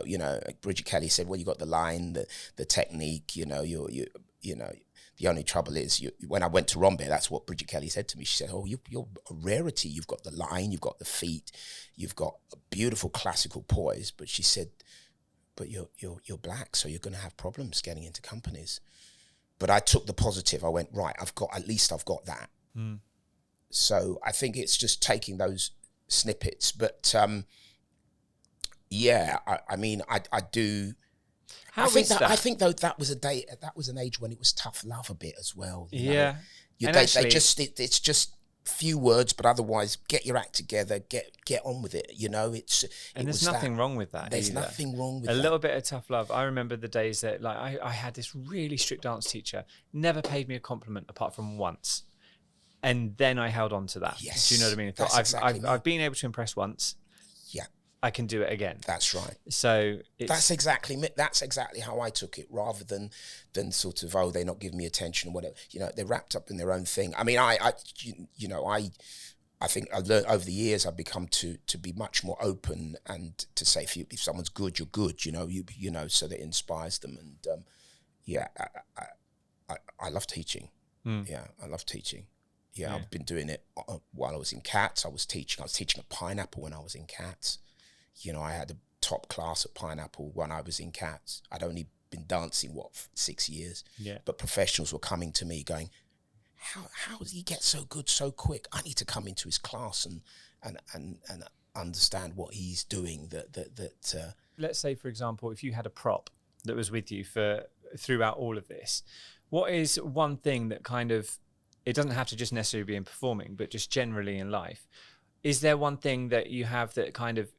Speaker 1: Bridget Kelly said, well, you got the line, the technique, the only trouble is, when I went to Rambert, that's what Bridget Kelly said to me. She said, oh, you're a rarity. You've got the line, you've got the feet, you've got a beautiful classical poise. But she said, but you're black, so you're going to have problems getting into companies. But I took the positive. I went, right, I've got that. So I think it's just taking those snippets. But I do... I think though that was an age when it was tough love a bit as well.
Speaker 2: Yeah.
Speaker 1: It's just few words, but otherwise get your act together, get on with it.
Speaker 2: There's nothing wrong with that.
Speaker 1: There's nothing wrong with that.
Speaker 2: A little bit of tough love. I remember the days that I had this really strict dance teacher, never paid me a compliment apart from once. And then I held on to that.
Speaker 1: Yes.
Speaker 2: Do you know what I mean? I've been able to impress once.
Speaker 1: Yeah.
Speaker 2: I can do it again.
Speaker 1: That's right.
Speaker 2: So
Speaker 1: that's exactly how I took it, rather than sort of, they're not giving me attention or whatever. They're wrapped up in their own thing. I mean, I think I've learned over the years, I've become to be much more open and to say if someone's good, you're good. So that inspires them. And I love teaching. Yeah, I love teaching. Yeah, I've been doing it while I was in Cats. I was teaching at Pineapple when I was in Cats. I had a top class at Pineapple when I was in Cats. I'd only been dancing, 6 years? Yeah. But professionals were coming to me going, how does he get so good so quick? I need to come into his class and understand what he's doing.
Speaker 2: Let's say, for example, if you had a prop that was with you throughout all of this, what is one thing that kind of, it doesn't have to just necessarily be in performing, but just generally in life, is there one thing that you have that kind of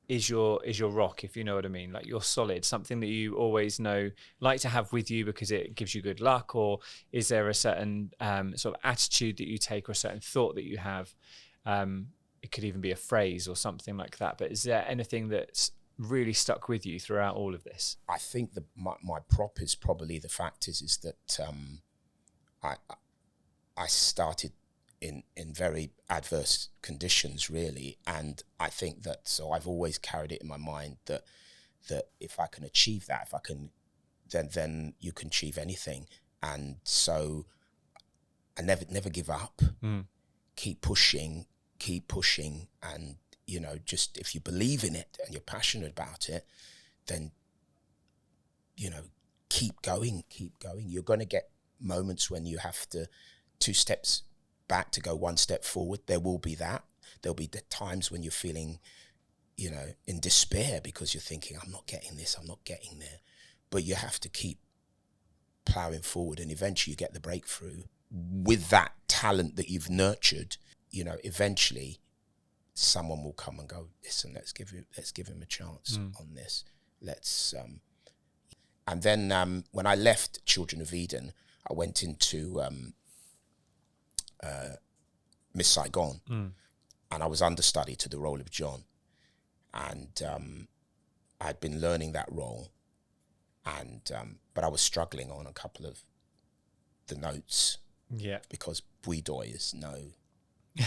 Speaker 2: is your rock, if you know what I mean? Like you're solid, something that you always like to have with you because it gives you good luck? Or is there a certain sort of attitude that you take, or a certain thought that you have? It could even be a phrase or something like that. But is there anything that's really stuck with you throughout all of this?
Speaker 1: I think my prop is probably the fact is that I started in very adverse conditions, really, and I think that, so I've always carried it in my mind that if I can achieve that, if I can, then you can achieve anything. And so I never give up. Keep pushing, and just if you believe in it and you're passionate about it, then keep going. You're going to get moments when you have to 2 steps back to go 1 step forward. There will be that. There'll be the times when you're feeling, in despair because you're thinking, I'm not getting this, I'm not getting there. But you have to keep plowing forward, and eventually you get the breakthrough. With that talent that you've nurtured, eventually someone will come and go, listen, let's give him a chance on this. And then when I left Children of Eden, I went into Miss Saigon, and I was understudy to the role of John, and I'd been learning that role, and but I was struggling on a couple of the notes, because bouidoy is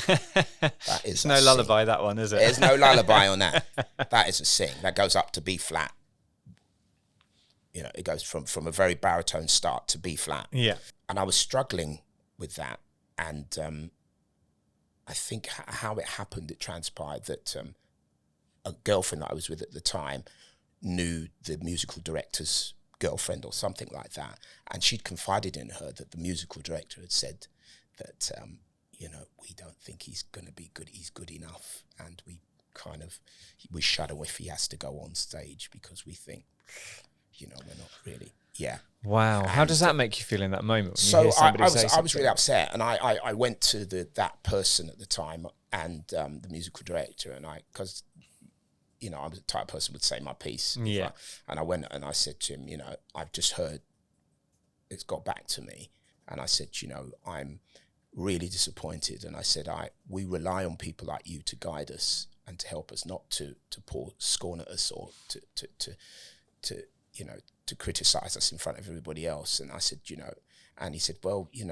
Speaker 1: that is
Speaker 2: it's no lullaby, sing. That one, is it?
Speaker 1: There's no lullaby on that. That is a sing. That goes up to B flat. It goes from a very baritone start to B flat. Yeah. And I was struggling with that. And I think how it happened, it transpired that a girlfriend that I was with at the time knew the musical director's girlfriend or something like that. And she'd confided in her that the musical director had said that, we don't think he's going to be good. He's good enough. And we shudder if he has to go on stage because we think, we're not really. Yeah.
Speaker 2: Wow. And how does that make you feel in that moment?
Speaker 1: So I was really upset, and I went to that person at the time and the musical director, and because I was the type of person who would say my piece. Yeah. And I went and I said to him, I've just heard it's got back to me, and I said, I'm really disappointed, and I said we rely on people like you to guide us and to help us, not to pour scorn at us or to criticize us in front of everybody else. And I said, and he said, well, you're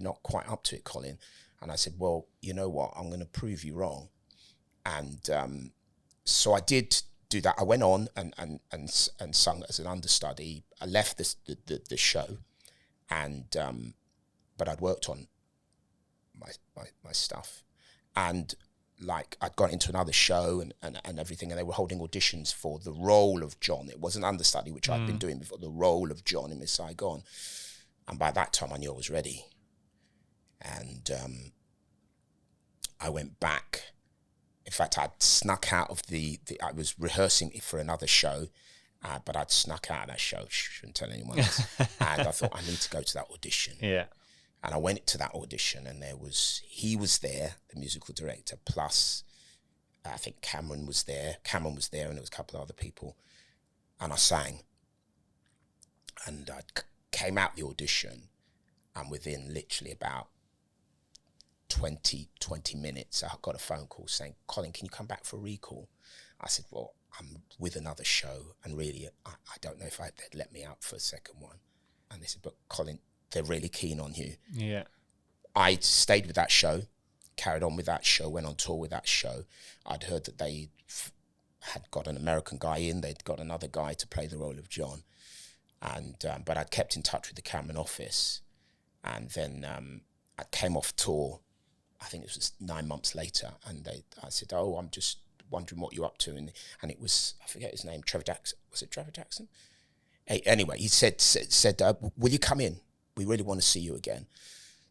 Speaker 1: not quite up to it, Colin. And I said, well, you know what? I'm going to prove you wrong. And so I did do that. I went on and sung as an understudy. I left the show, and but I'd worked on my stuff, and I'd gone into another show and everything, and they were holding auditions for the role of John. It was an understudy, which I'd been doing before, the role of John in Miss Saigon. And by that time I knew I was ready. And I went back. In fact, I'd snuck out of I was rehearsing for another show, but I'd snuck out of that show, shouldn't tell anyone else. And I thought, I need to go to that audition. Yeah. And I went to that audition, and he was there, the musical director, plus I think Cameron was there, and there was a couple of other people. And I sang. And I came out the audition, and within literally about 20 minutes, I got a phone call saying, Colin, can you come back for a recall? I said, well, I'm with another show, and really, I don't know if they'd let me out for a second one. And they said, but Colin, they're really keen on you. Yeah. I stayed with that show, carried on with that show, went on tour with that show. I'd heard that they had got an American guy in, they'd got another guy to play the role of John. And but I'd kept in touch with the Cameron office. And then I came off tour, I think it was 9 months later, and I said, oh, I'm just wondering what you're up to. And it was, I forget his name, Trevor Jackson. Was it Trevor Jackson? Anyway, he said, will you come in? We really want to see you again.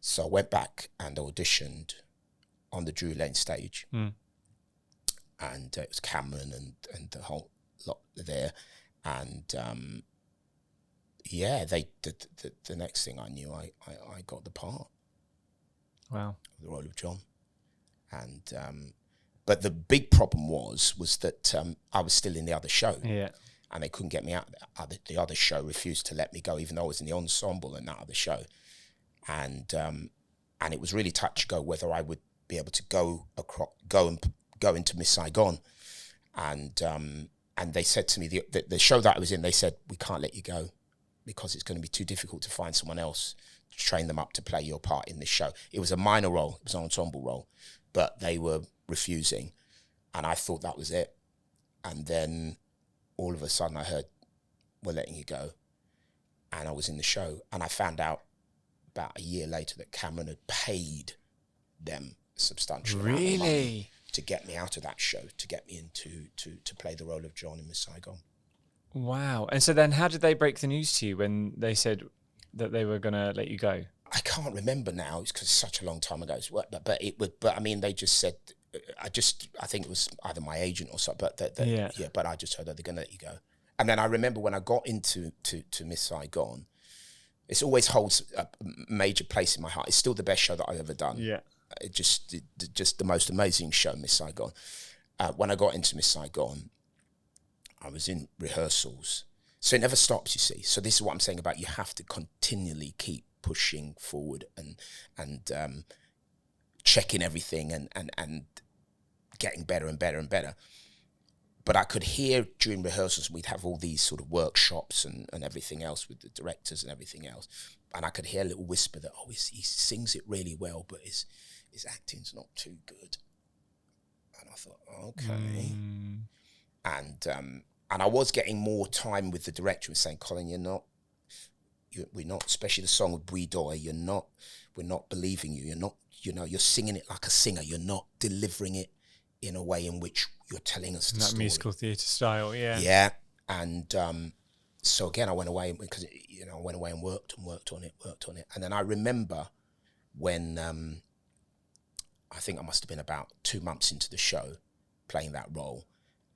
Speaker 1: So I went back and auditioned on the Drury Lane stage. And it was Cameron and the whole lot there. And the next thing I knew, I got the part.
Speaker 2: Wow.
Speaker 1: The role of John. And but the big problem was that I was still in the other show.
Speaker 2: Yeah.
Speaker 1: And they couldn't get me out. The other show refused to let me go, even though I was in the ensemble in that other show. And it was really touch and go whether I would be able to go into Miss Saigon. And they said to me, the show that I was in, they said, we can't let you go because it's going to be too difficult to find someone else to train them up to play your part in this show. It was a minor role, it was an ensemble role, but they were refusing. And I thought that was it. And then all of a sudden I heard, we're letting you go. And I was in the show. And I found out about a year later that Cameron had paid them a substantial amount of money
Speaker 2: Really?
Speaker 1: to get me out of that show, to get me into to play the role of John in Miss Saigon. Wow.
Speaker 2: And so then how did they break the news to you when they said that they were going to let you go?
Speaker 1: I can't remember now, it's because it's such a long time ago. But I mean, they just said, I think it was either my agent or something, but I just heard that they're going to let you go. And then I remember when I got into Miss Saigon, it always holds a major place in my heart. It's still the best show that I've ever done.
Speaker 2: Yeah.
Speaker 1: Just the most amazing show, Miss Saigon. When I got into Miss Saigon, I was in rehearsals. So it never stops, you see. So this is what I'm saying about you have to continually keep pushing forward and checking everything and getting better and better and better. But I could hear during rehearsals, we'd have all these sort of workshops and everything else with the directors and everything else. And I could hear a little whisper that, he sings it really well, but his acting's not too good. And I thought, okay. And I was getting more time with the director and saying, Colin, we're not, especially the song with Bui Doi, we're not believing you. You're not, you're singing it like a singer. You're not delivering it in a way in which you're telling us the story.
Speaker 2: That musical theatre style, yeah.
Speaker 1: Yeah. And so again, I went away because, I went away and worked on it. And then I remember when I think I must have been about 2 months into the show playing that role.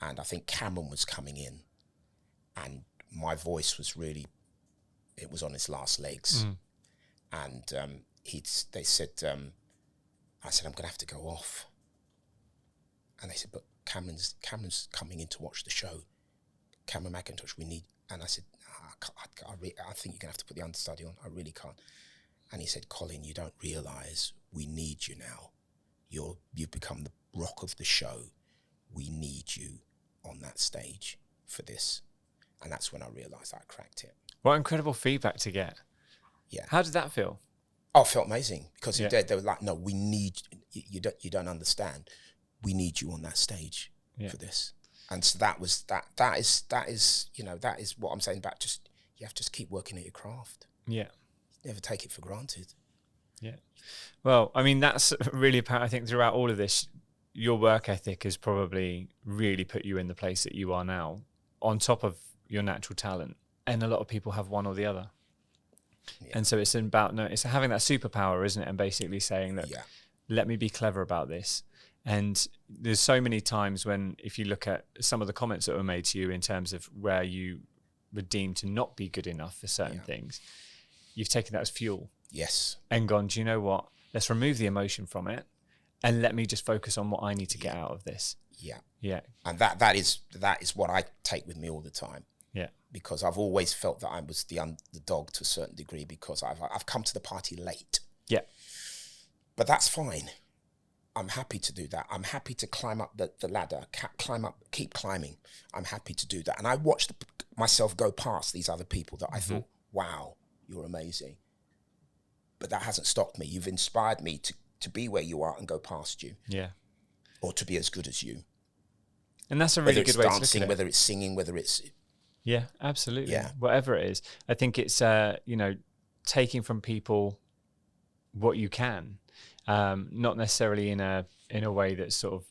Speaker 1: And I think Cameron was coming in and my voice was really, it was on its last legs. And they said, I said, I'm going to have to go off. And they said, but Cameron's coming in to watch the show. Cameron McIntosh, we need, and I said, I think you're going to have to put the understudy on. I really can't. And he said, Colin, you don't realise we need you now. You've become the rock of the show. We need you on that stage for this. And that's when I realised I cracked it.
Speaker 2: What incredible feedback to get.
Speaker 1: Yeah.
Speaker 2: How did that feel?
Speaker 1: Oh, it felt amazing because they were like, no, we need, you don't understand. We need you on that stage for this. And so that is what I'm saying about just, you have to just keep working at your craft.
Speaker 2: Yeah.
Speaker 1: Never take it for granted.
Speaker 2: Yeah. Well, I mean, that's really apparent. I think throughout all of this, your work ethic has probably really put you in the place that you are now, on top of your natural talent. And a lot of people have one or the other. Yeah. And so it's about, it's having that superpower, isn't it? And basically saying, look, let me be clever about this. And there's so many times when, if you look at some of the comments that were made to you in terms of where you were deemed to not be good enough for certain things, you've taken that as fuel.
Speaker 1: Yes.
Speaker 2: And gone, do you know what? Let's remove the emotion from it and let me just focus on what I need to get out of this. Yeah. Yeah.
Speaker 1: And that is what I take with me all the time.
Speaker 2: Yeah.
Speaker 1: Because I've always felt that I was the underdog to a certain degree because I've come to the party late.
Speaker 2: Yeah.
Speaker 1: But that's fine. I'm happy to do that. I'm happy to climb up the ladder, keep climbing. I'm happy to do that. And I watched myself go past these other people that I thought, wow, you're amazing. But that hasn't stopped me. You've inspired me to be where you are and go past you.
Speaker 2: Yeah.
Speaker 1: Or to be as good as you.
Speaker 2: And that's a really good way to look at it.
Speaker 1: Whether it's dancing, whether it's singing, whether it's...
Speaker 2: Yeah, absolutely.
Speaker 1: Yeah.
Speaker 2: Whatever it is. I think it's, taking from people what you can. Not necessarily in a way that's sort of,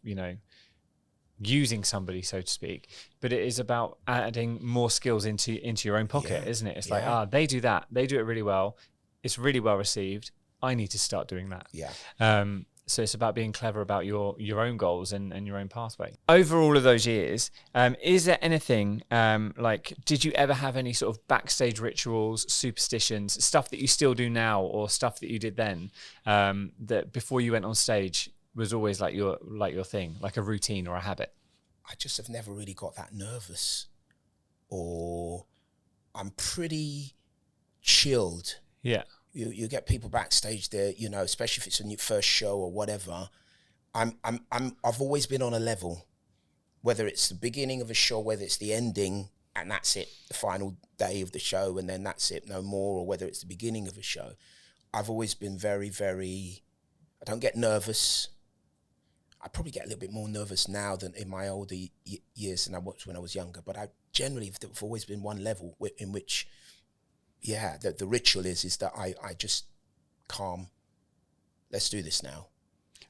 Speaker 2: using somebody, so to speak, but it is about adding more skills into your own pocket, isn't it? It's like, they do that. They do it really well. It's really well received. I need to start doing that.
Speaker 1: Yeah.
Speaker 2: So it's about being clever about your own goals and your own pathway. Over all of those years, is there anything like, did you ever have any sort of backstage rituals, superstitions, stuff that you still do now, or stuff that you did then, that before you went on stage was always like your thing, like a routine or a habit?
Speaker 1: I just have never really got that nervous, or I'm pretty chilled.
Speaker 2: Yeah.
Speaker 1: You get people backstage there, you know, especially if it's a new first show or whatever. I've always been on a level, whether it's the beginning of a show, whether it's the ending, and that's it, the final day of the show, and then that's it, no more, or whether it's the beginning of a show. I've always been very, very, I don't get nervous. I probably get a little bit more nervous now than in my older years than I was when I was younger, but I generally have always been one level in which, yeah, the ritual is that I just calm. Let's do this now.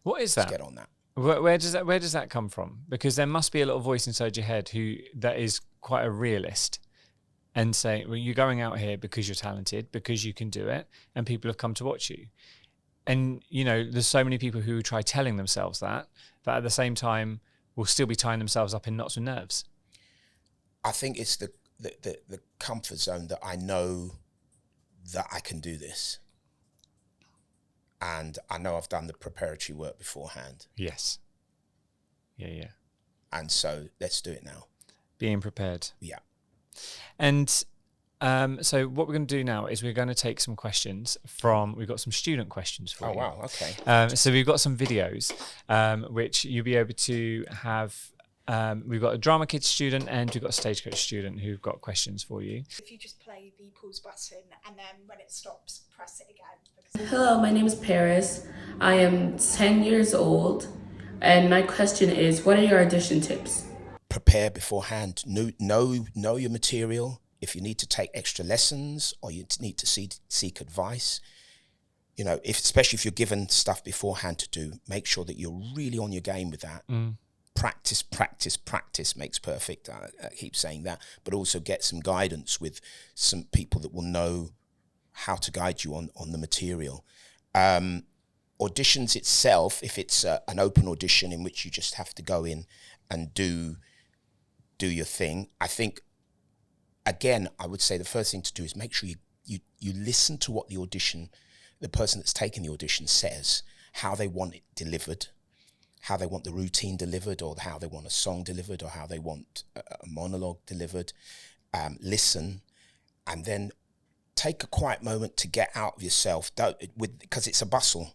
Speaker 2: What is that?
Speaker 1: Let's get on that.
Speaker 2: Where does that come from? Because there must be a little voice inside your head that is quite a realist, and saying, well, you're going out here because you're talented, because you can do it, and people have come to watch you. And, you know, there's so many people who try telling themselves that at the same time will still be tying themselves up in knots with nerves.
Speaker 1: I think it's the comfort zone that I know that I can do this. And I know I've done the preparatory work beforehand.
Speaker 2: Yes. Yeah.
Speaker 1: And so let's do it now.
Speaker 2: Being prepared.
Speaker 1: Yeah.
Speaker 2: And so what we're going to do now is we're going to take some questions we've got some student questions for you.
Speaker 1: Oh, wow. Okay.
Speaker 2: So we've got some videos, which you'll be able to have. We've got a drama kids student and we've got a stagecoach student who've got questions for you.
Speaker 3: If you just play the pause button and then when it stops, press it again.
Speaker 4: Hello, my name is Paris. I am 10 years old, and my question is, what are your audition tips?
Speaker 1: Prepare beforehand. Know your material. If you need to take extra lessons or you need to seek advice, you know, especially if you're given stuff beforehand to do, make sure that you're really on your game with that. Practice makes perfect. I keep saying that, but also get some guidance with some people that will know how to guide you on the material. Auditions itself, if it's an open audition in which you just have to go in and do your thing, I think, again, I would say the first thing to do is make sure you listen to what the person that's taking the audition says, how they want it delivered, how they want the routine delivered, or how they want a song delivered, or how they want a monologue delivered. Listen, and then take a quiet moment to get out of yourself, because it's a bustle.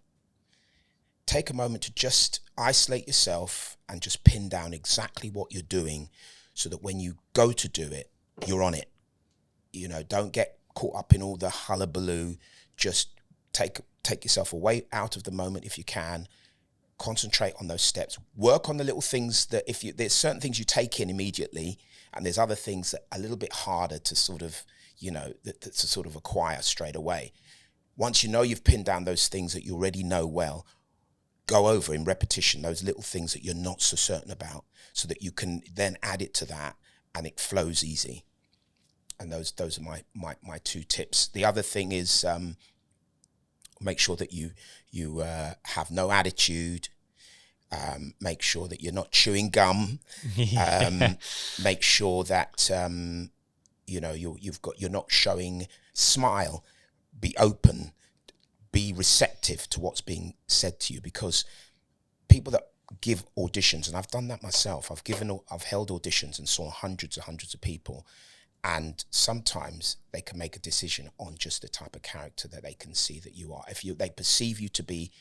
Speaker 1: Take a moment to just isolate yourself and just pin down exactly what you're doing, so that when you go to do it, you're on it. You know, don't get caught up in all the hullabaloo. Just take yourself away out of the moment if you can. Concentrate on those steps. Work on the little things that there's certain things you take in immediately, and there's other things that are a little bit harder to sort of, you know, to sort of acquire straight away. Once you know you've pinned down those things that you already know well, go over in repetition those little things that you're not so certain about, so that you can then add it to that and it flows easy. And those are my two tips. The other thing is make sure that you have no attitude. Make sure that you're not chewing gum. Make sure that you know you're not showing smile. Be open. Be receptive to what's being said to you, because people that give auditions, and I've done that myself. I've held auditions and saw hundreds of people. And sometimes they can make a decision on just the type of character that they can see that you are. If they perceive you to be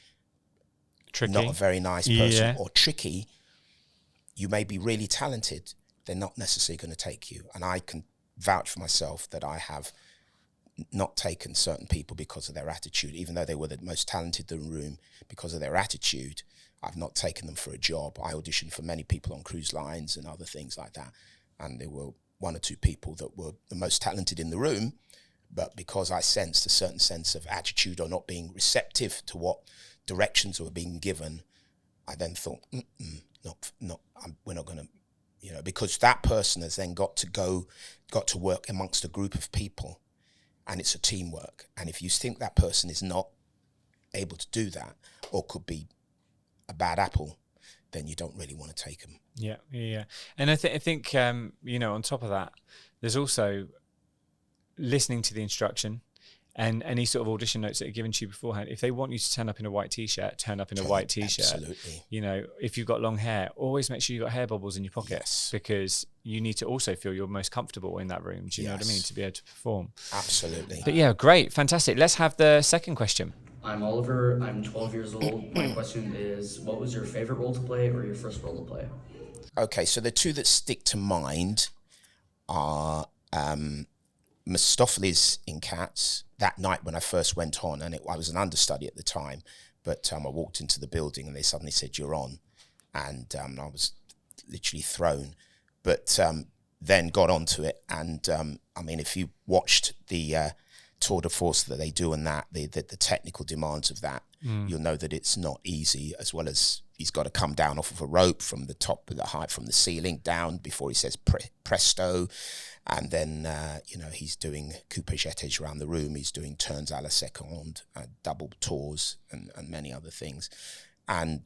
Speaker 1: tricky, not a very nice person, or tricky, you may be really talented. They're not necessarily going to take you. And I can vouch for myself that I have not taken certain people because of their attitude, even though they were the most talented in the room. Because of their attitude, I've not taken them for a job. I auditioned for many people on cruise lines and other things like that. And there were one or two people that were the most talented in the room, but because I sensed a certain sense of attitude or not being receptive to what directions were being given, I then thought, we're not going to, you know, because that person has then got to work amongst a group of people, and it's a teamwork. And if you think that person is not able to do that, or could be a bad apple, then you don't really want to take them.
Speaker 2: Yeah. And I think on top of that, there's also listening to the instruction and any sort of audition notes that are given to you beforehand. If they want you to turn up in a white t-shirt, turn up in a white t-shirt.
Speaker 1: Absolutely.
Speaker 2: If you've got long hair, always make sure you've got hair bubbles in your pocket, because you need to also feel you're most comfortable in that room. Do you know what I mean? To be able to perform.
Speaker 1: Absolutely.
Speaker 2: But yeah, great. Fantastic. Let's have the second question.
Speaker 5: I'm Oliver. I'm 12 years old. My question is, what was your favorite role to play or your first role to play?
Speaker 1: Okay, so the two that stick to mind are Mephistopheles in Cats. That night when I first went on, and I was an understudy at the time, but I walked into the building and they suddenly said, "You're on," and I was literally thrown, but then got onto it. And if you watched the tour de force that they do and that the technical demands of that, you'll know that it's not easy, as well as he's got to come down off of a rope from the top of the height, from the ceiling down, before he says presto. And then, he's doing coupe jetés around the room. He's doing turns à la seconde, double tours, and many other things. And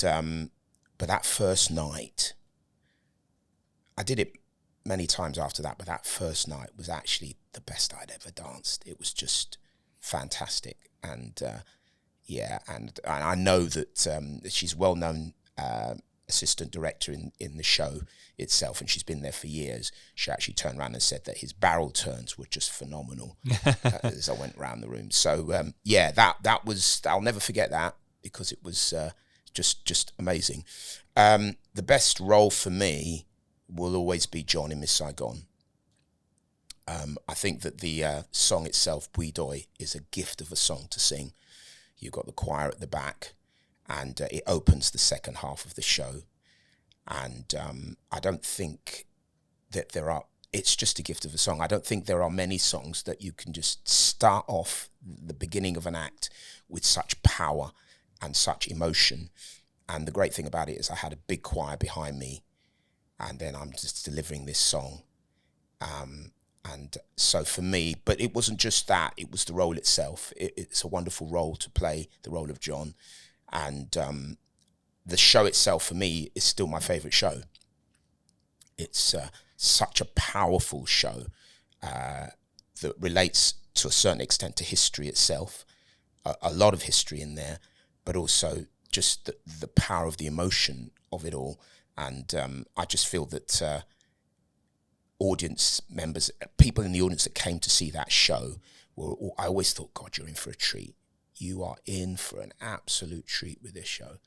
Speaker 1: but that first night, I did it many times after that, but that first night was actually the best I'd ever danced. It was just fantastic. And and I know that she's well-known assistant director in the show itself, and she's been there for years. She actually turned around and said that his barrel turns were just phenomenal as I went around the room. So that was, I'll never forget that, because it was just amazing. The best role for me will always be John in Miss Saigon. I think that the song itself, Bouidoy, is a gift of a song to sing. You've got the choir at the back, and it opens the second half of the show. And I don't think that it's just a gift of a song. I don't think there are many songs that you can just start off the beginning of an act with such power and such emotion. And the great thing about it is I had a big choir behind me, and then I'm just delivering this song. And so for me, but it wasn't just that, it was the role itself. It's a wonderful role to play, the role of John. And the show itself, for me, is still my favourite show. It's such a powerful show that relates to a certain extent to history itself, a lot of history in there, but also just the power of the emotion of it all. And I just feel that audience members, people in the audience that came to see that show, I always thought, God, you're in for a treat. You are in for an absolute treat with this show.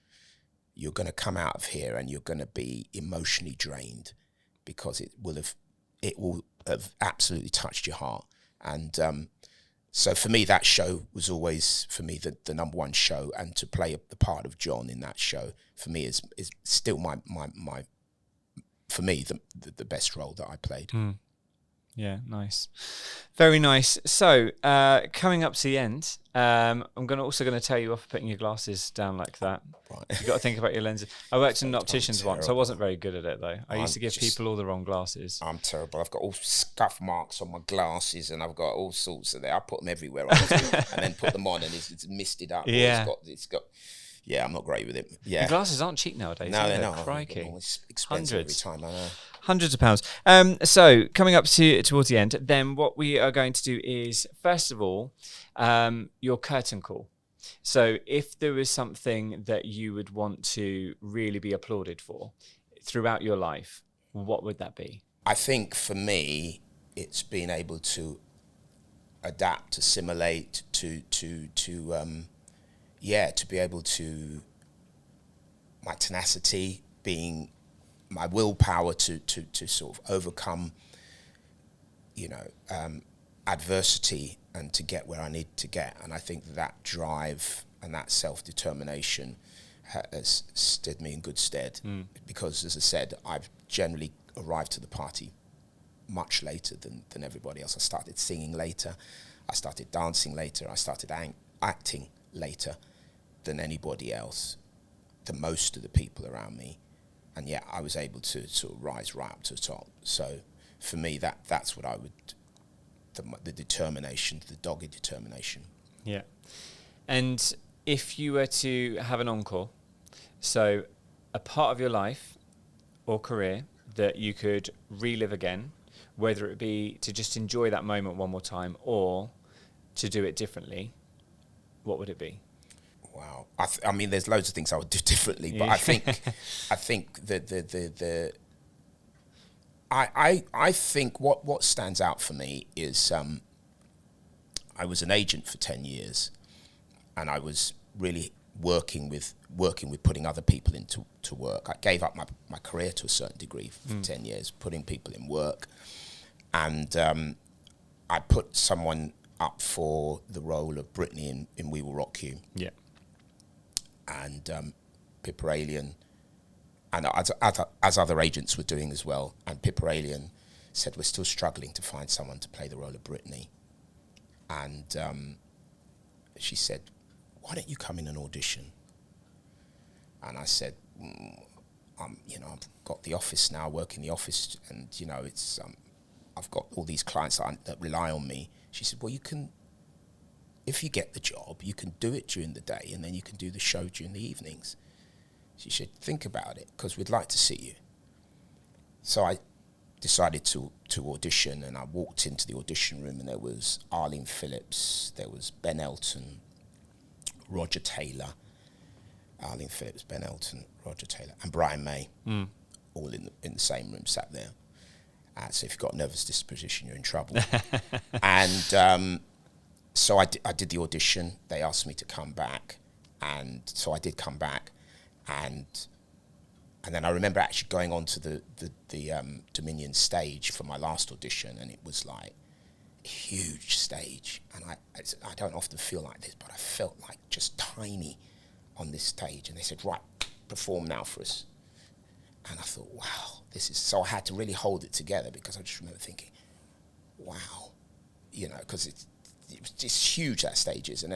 Speaker 1: You're going to come out of here and you're going to be emotionally drained, because it will have absolutely touched your heart. And so for me, that show was always, for me, the number one show. And to play the part of John in that show, for me, is still my for me, the best role that I played.
Speaker 2: Yeah, nice. Very nice. So, coming up to the end, I'm also going to tell you off for putting your glasses down like that.
Speaker 1: Right.
Speaker 2: You've got to think about your lenses. I worked in an optician's once. I wasn't very good at it, though. I used to give people all the wrong glasses.
Speaker 1: I'm terrible. I've got all scuff marks on my glasses, and I've got all sorts of there. I put them everywhere, and then put them on, and it's misted up.
Speaker 2: Yeah.
Speaker 1: It's got. Yeah, I'm not great with it. Yeah.
Speaker 2: The glasses aren't cheap nowadays.
Speaker 1: No, they're not.
Speaker 2: Crikey.
Speaker 1: It's expensive
Speaker 2: Hundreds.
Speaker 1: every time, I know.
Speaker 2: Hundreds of pounds. So coming up towards the end, then what we are going to do is, first of all, your curtain call. So if there was something that you would want to really be applauded for throughout your life, what would that be?
Speaker 1: I think for me, it's being able to adapt, assimilate, to be able to, my tenacity, being my willpower to sort of overcome, adversity, and to get where I need to get. And I think that drive and that self-determination has stood me in good stead, because, as I said, I've generally arrived to the party much later than everybody else. I started singing later, I started dancing later, I started acting later than anybody else, than most of the people around me. And yet I was able to sort of rise right up to the top. So for me, that's what I would, the determination, the dogged determination.
Speaker 2: Yeah. And if you were to have an encore, so a part of your life or career that you could relive again, whether it be to just enjoy that moment one more time or to do it differently, what would it be?
Speaker 1: Wow. I mean, there's loads of things I would do differently, but
Speaker 2: Yeah.
Speaker 1: I think I think what stands out for me is I was an agent for 10 years, and I was really working with putting other people into work. I gave up my career to a certain degree for 10 years, putting people in work, and I put someone up for the role of Brittany in We Will Rock You.
Speaker 2: Yeah.
Speaker 1: And Pippa Alien, and as other agents were doing as well. And Pippa Alien said, we're still struggling to find someone to play the role of Brittany. And she said, why don't you come in and audition? And I said, I've got the office now, I work in the office, and it's I've got all these clients that rely on me. She said, well, you can, if you get the job, you can do it during the day, and then you can do the show during the evenings. She said, think about it, because we'd like to see you. So I decided to audition, and I walked into the audition room, and there was Arlene Phillips, there was Ben Elton, Roger Taylor, Arlene Phillips, Ben Elton, Roger Taylor, and Brian May, all in the same room, sat there. So if you've got a nervous disposition, you're in trouble. And so I did the audition. They asked me to come back, and so I did come back, and then I remember actually going onto the Dominion stage for my last audition, and it was like a huge stage, and I don't often feel like this, but I felt like just tiny on this stage, and they said, right, perform now for us. And I thought, wow, this is, so I had to really hold it together, because I just remember thinking, wow, because it's just huge, that stage is. And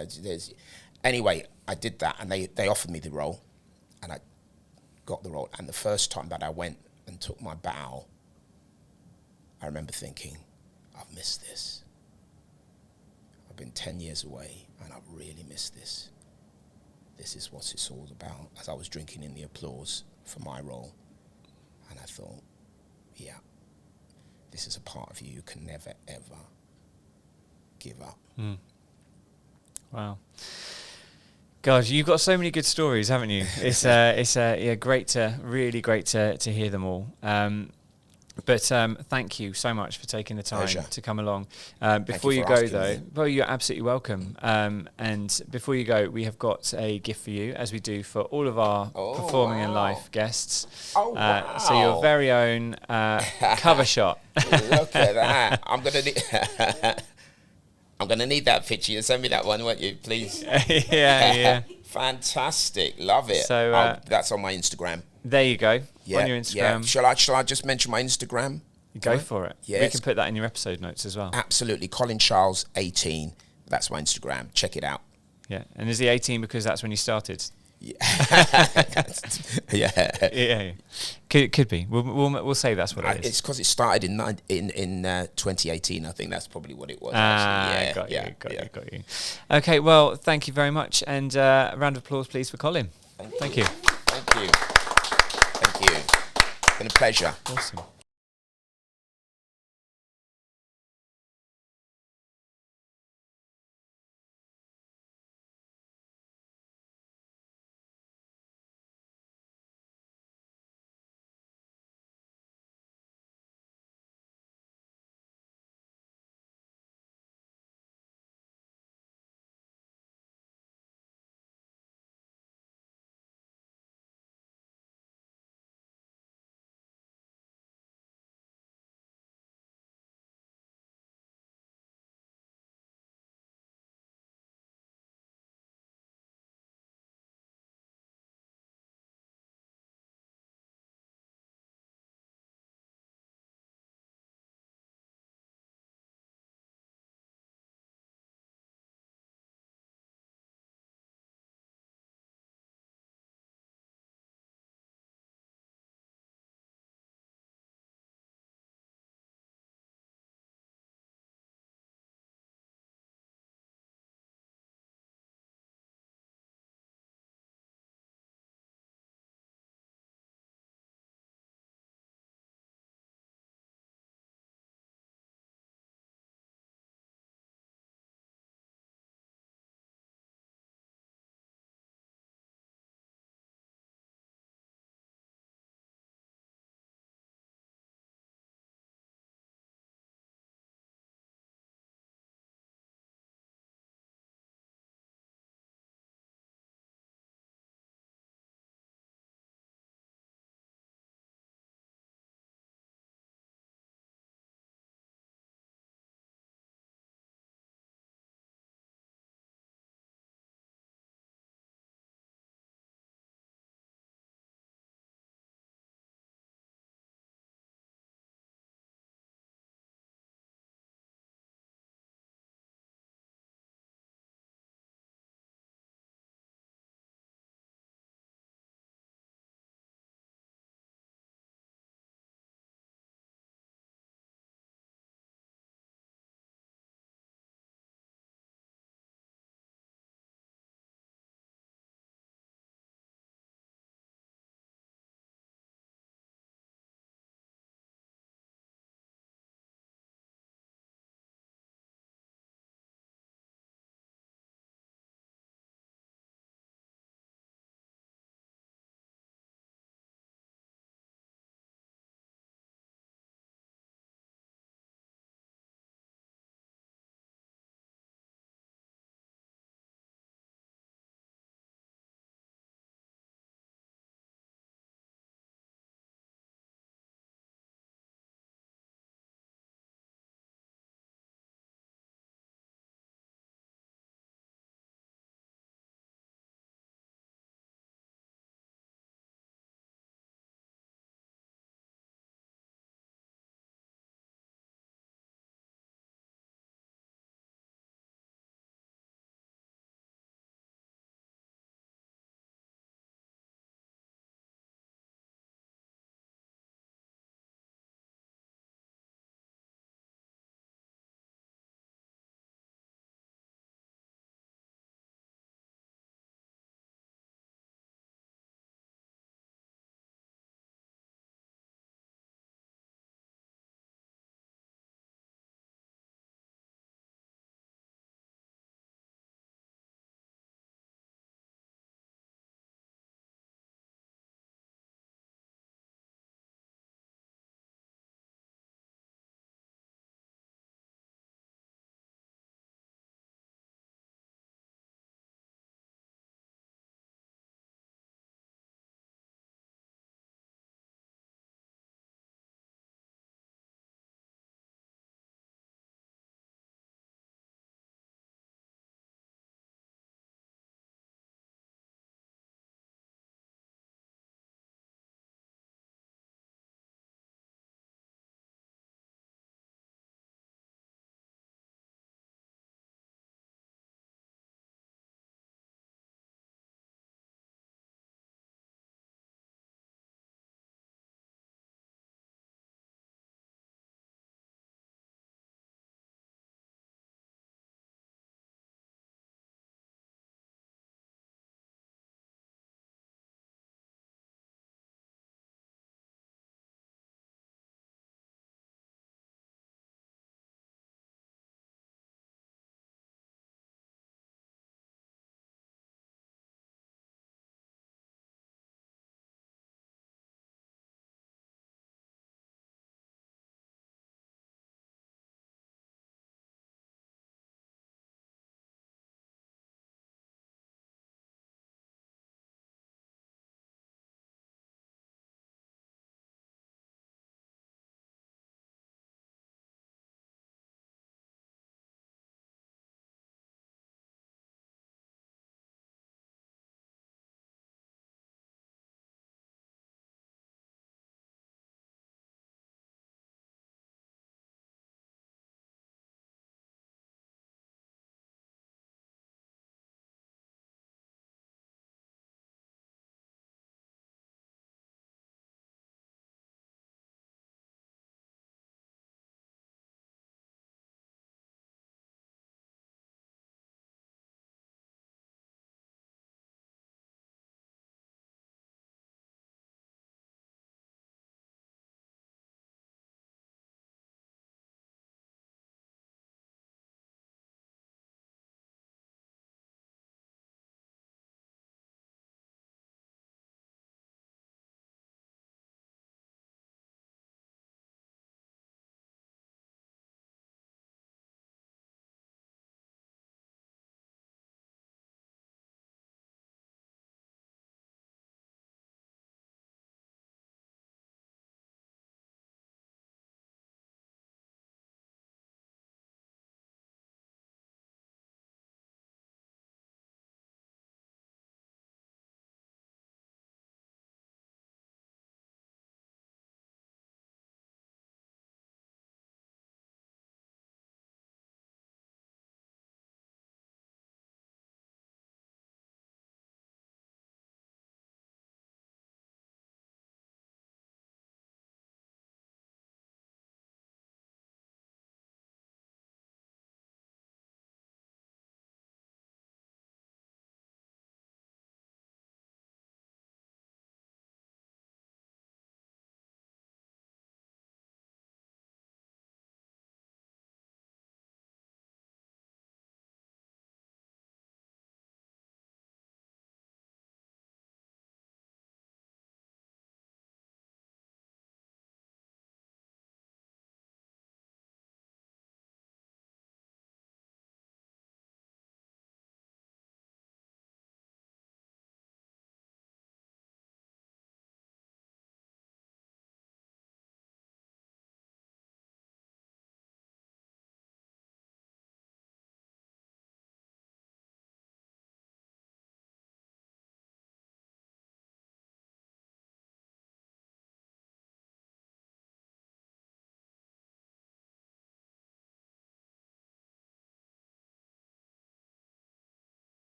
Speaker 1: anyway, I did that, and they offered me the role, and I got the role. And the first time that I went and took my bow, I remember thinking, I've missed this. I've been 10 years away, and I've really missed this. This is what it's all about, as I was drinking in the applause for my role. And I thought, yeah, this is a part of you can never, ever give up.
Speaker 2: Wow. God, you've got so many good stories, haven't you? It's really great to hear them all. But thank you so much for taking the time to come along. Before you go, though, well, you're absolutely welcome. And before you go, we have got a gift for you, as we do for all of our Performing in Life guests.
Speaker 1: Oh, wow.
Speaker 2: So your very own cover shot.
Speaker 1: Look at that. I'm gonna need that picture. You send me that one, won't you, please?
Speaker 2: Yeah.
Speaker 1: Fantastic. Love it.
Speaker 2: So
Speaker 1: that's on my Instagram.
Speaker 2: There you go. On your Instagram.
Speaker 1: Yeah. Shall I just mention my Instagram?
Speaker 2: Go for it.
Speaker 1: Yes.
Speaker 2: We can put that in your episode notes as well.
Speaker 1: Absolutely. Colin Charles 18. That's my Instagram. Check it out.
Speaker 2: Yeah. And is he 18 because that's when you started?
Speaker 1: Yeah.
Speaker 2: Could be. We'll say that's what it is.
Speaker 1: It's because it started in 2018. I think that's probably what it was.
Speaker 2: Got you. Okay. Well, thank you very much, and a round of applause, please, for Colin. Thank you.
Speaker 1: Thank you. It's been a pleasure.
Speaker 2: Awesome.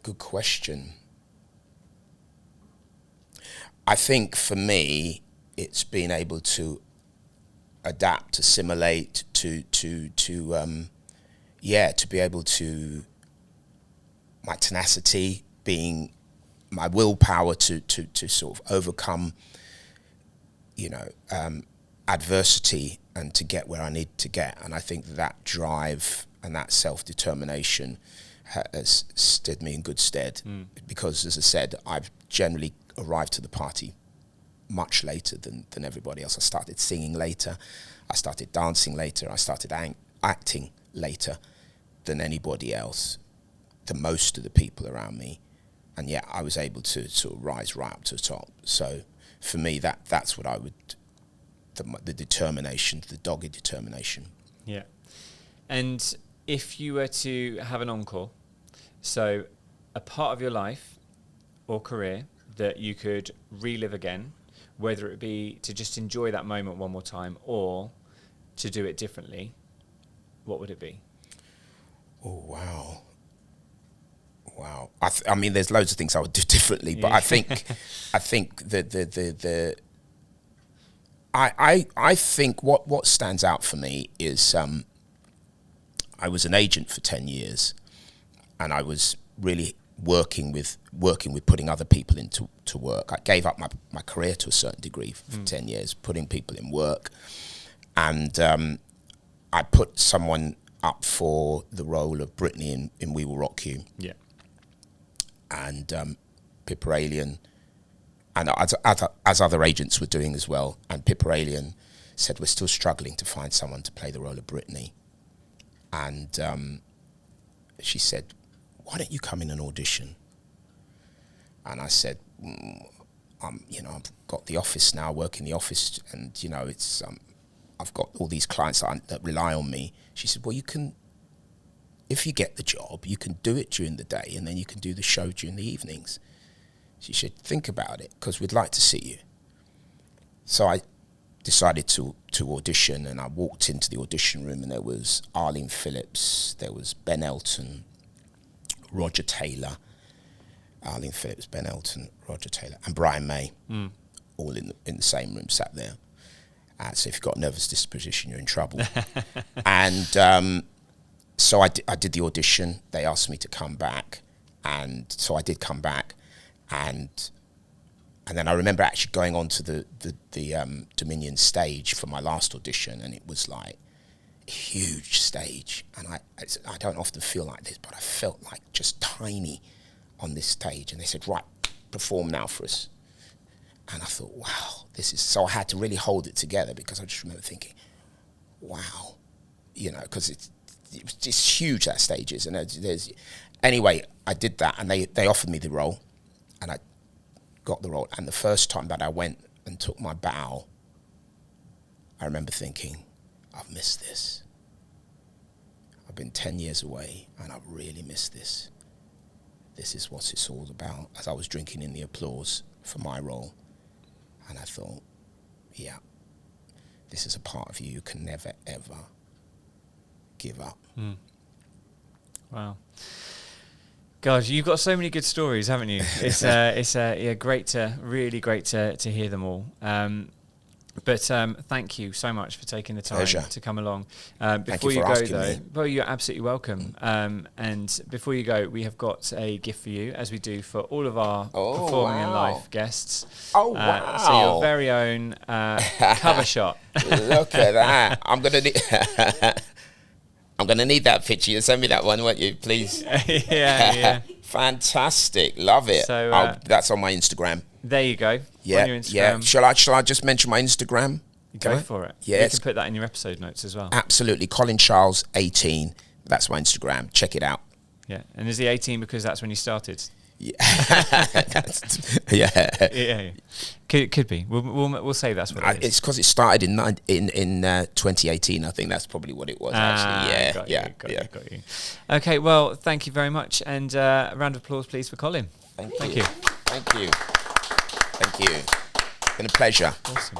Speaker 1: Good question. I think for me, it's being able to adapt, assimilate, to be able to, my tenacity, being my willpower to sort of overcome, adversity and to get where I need to get. And I think that drive and that self-determination has stood me in good stead because, as I said, I've generally arrived to the party much later than everybody else. I started singing later, I started dancing later, I started acting later than anybody else, than most of the people around me. And yet I was able to sort of rise right up to the top. So for me, that's what I would, the determination, the dogged determination.
Speaker 2: Yeah. And if you were to have an encore, so a part of your life or career that you could relive again, whether it be to just enjoy that moment one more time or to do it differently, what would it be?
Speaker 1: Oh, wow. Wow. I mean, there's loads of things I would do differently, but I think I think what stands out for me is I was an agent for 10 years, and I was really working with putting other people into work. I gave up my career to a certain degree for 10 years, putting people in work, and I put someone up for the role of Britney in We Will Rock You.
Speaker 2: Yeah.
Speaker 1: And Pippa Alien, and as other agents were doing as well. And Pippa Alien said, we're still struggling to find someone to play the role of Britney. And she said, why don't you come in and audition? And I said, I've got the office now, I work in the office, and it's I've got all these clients that rely on me. She said, well, you can, if you get the job, you can do it during the day and then you can do the show during the evenings. She said, think about it, because we'd like to see you. So I decided to audition, and I walked into the audition room, and there was Arlene Phillips, there was Ben Elton, Roger Taylor, Arlene Phillips, Ben Elton, Roger Taylor, and Brian May, all in the same room, sat there. So if you've got a nervous disposition, you're in trouble. And so I did the audition. They asked me to come back, and so I did come back, and then I remember actually going onto the Dominion stage for my last audition, and it was like a huge stage, and I don't often feel like this, but I felt like just tiny on this stage, and they said, right, perform now for us. And I thought, wow, this is... So I had to really hold it together, because I just remember thinking, wow, because it's just huge, that stage is. And there's... Anyway, I did that, and they offered me the role, and I got the role. And the first time that I went and took my bow, I remember thinking, I've missed this. I've been 10 years away, and I've really missed this. This is what it's all about, as I was drinking in the applause for my role. And I thought, yeah, this is a part of you can never, ever give up.
Speaker 2: Wow. God, you've got so many good stories, haven't you? It's really great to hear them all. But thank you so much for taking the time
Speaker 1: Pleasure.
Speaker 2: to come along.
Speaker 1: Thank you
Speaker 2: Before
Speaker 1: for
Speaker 2: you go,
Speaker 1: asking
Speaker 2: though,
Speaker 1: me.
Speaker 2: well, you're absolutely welcome. And before you go, we have got a gift for you, as we do for all of our Performing in
Speaker 1: wow.
Speaker 2: Life guests.
Speaker 1: Oh, wow.
Speaker 2: So your very own cover shot.
Speaker 1: Look at that. I'm gonna need that picture. You send me that one, won't you, please?
Speaker 2: Yeah.
Speaker 1: Fantastic. Love it.
Speaker 2: So,
Speaker 1: that's on my Instagram.
Speaker 2: There you go.
Speaker 1: Yeah,
Speaker 2: On your Instagram.
Speaker 1: yeah. Shall I just mention my Instagram?
Speaker 2: Go for it.
Speaker 1: Yeah,
Speaker 2: You
Speaker 1: it's
Speaker 2: can put that in your episode notes as well.
Speaker 1: absolutely. Colin Charles 18. That's my Instagram. Check it out.
Speaker 2: Yeah. And is the 18 because that's when you started?
Speaker 1: Yeah. Yeah.
Speaker 2: Yeah. Could be. We'll say that's what it is.
Speaker 1: It's because it started in 2018. I think that's probably what it was. Actually, yeah.
Speaker 2: Got you. Okay. Well, thank you very much, and a round of applause, please, for Colin.
Speaker 1: Thank you. Thank you. It's been a pleasure.
Speaker 2: Awesome.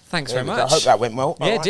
Speaker 2: Thanks very much.
Speaker 1: I hope that went well.
Speaker 2: Yeah, it did.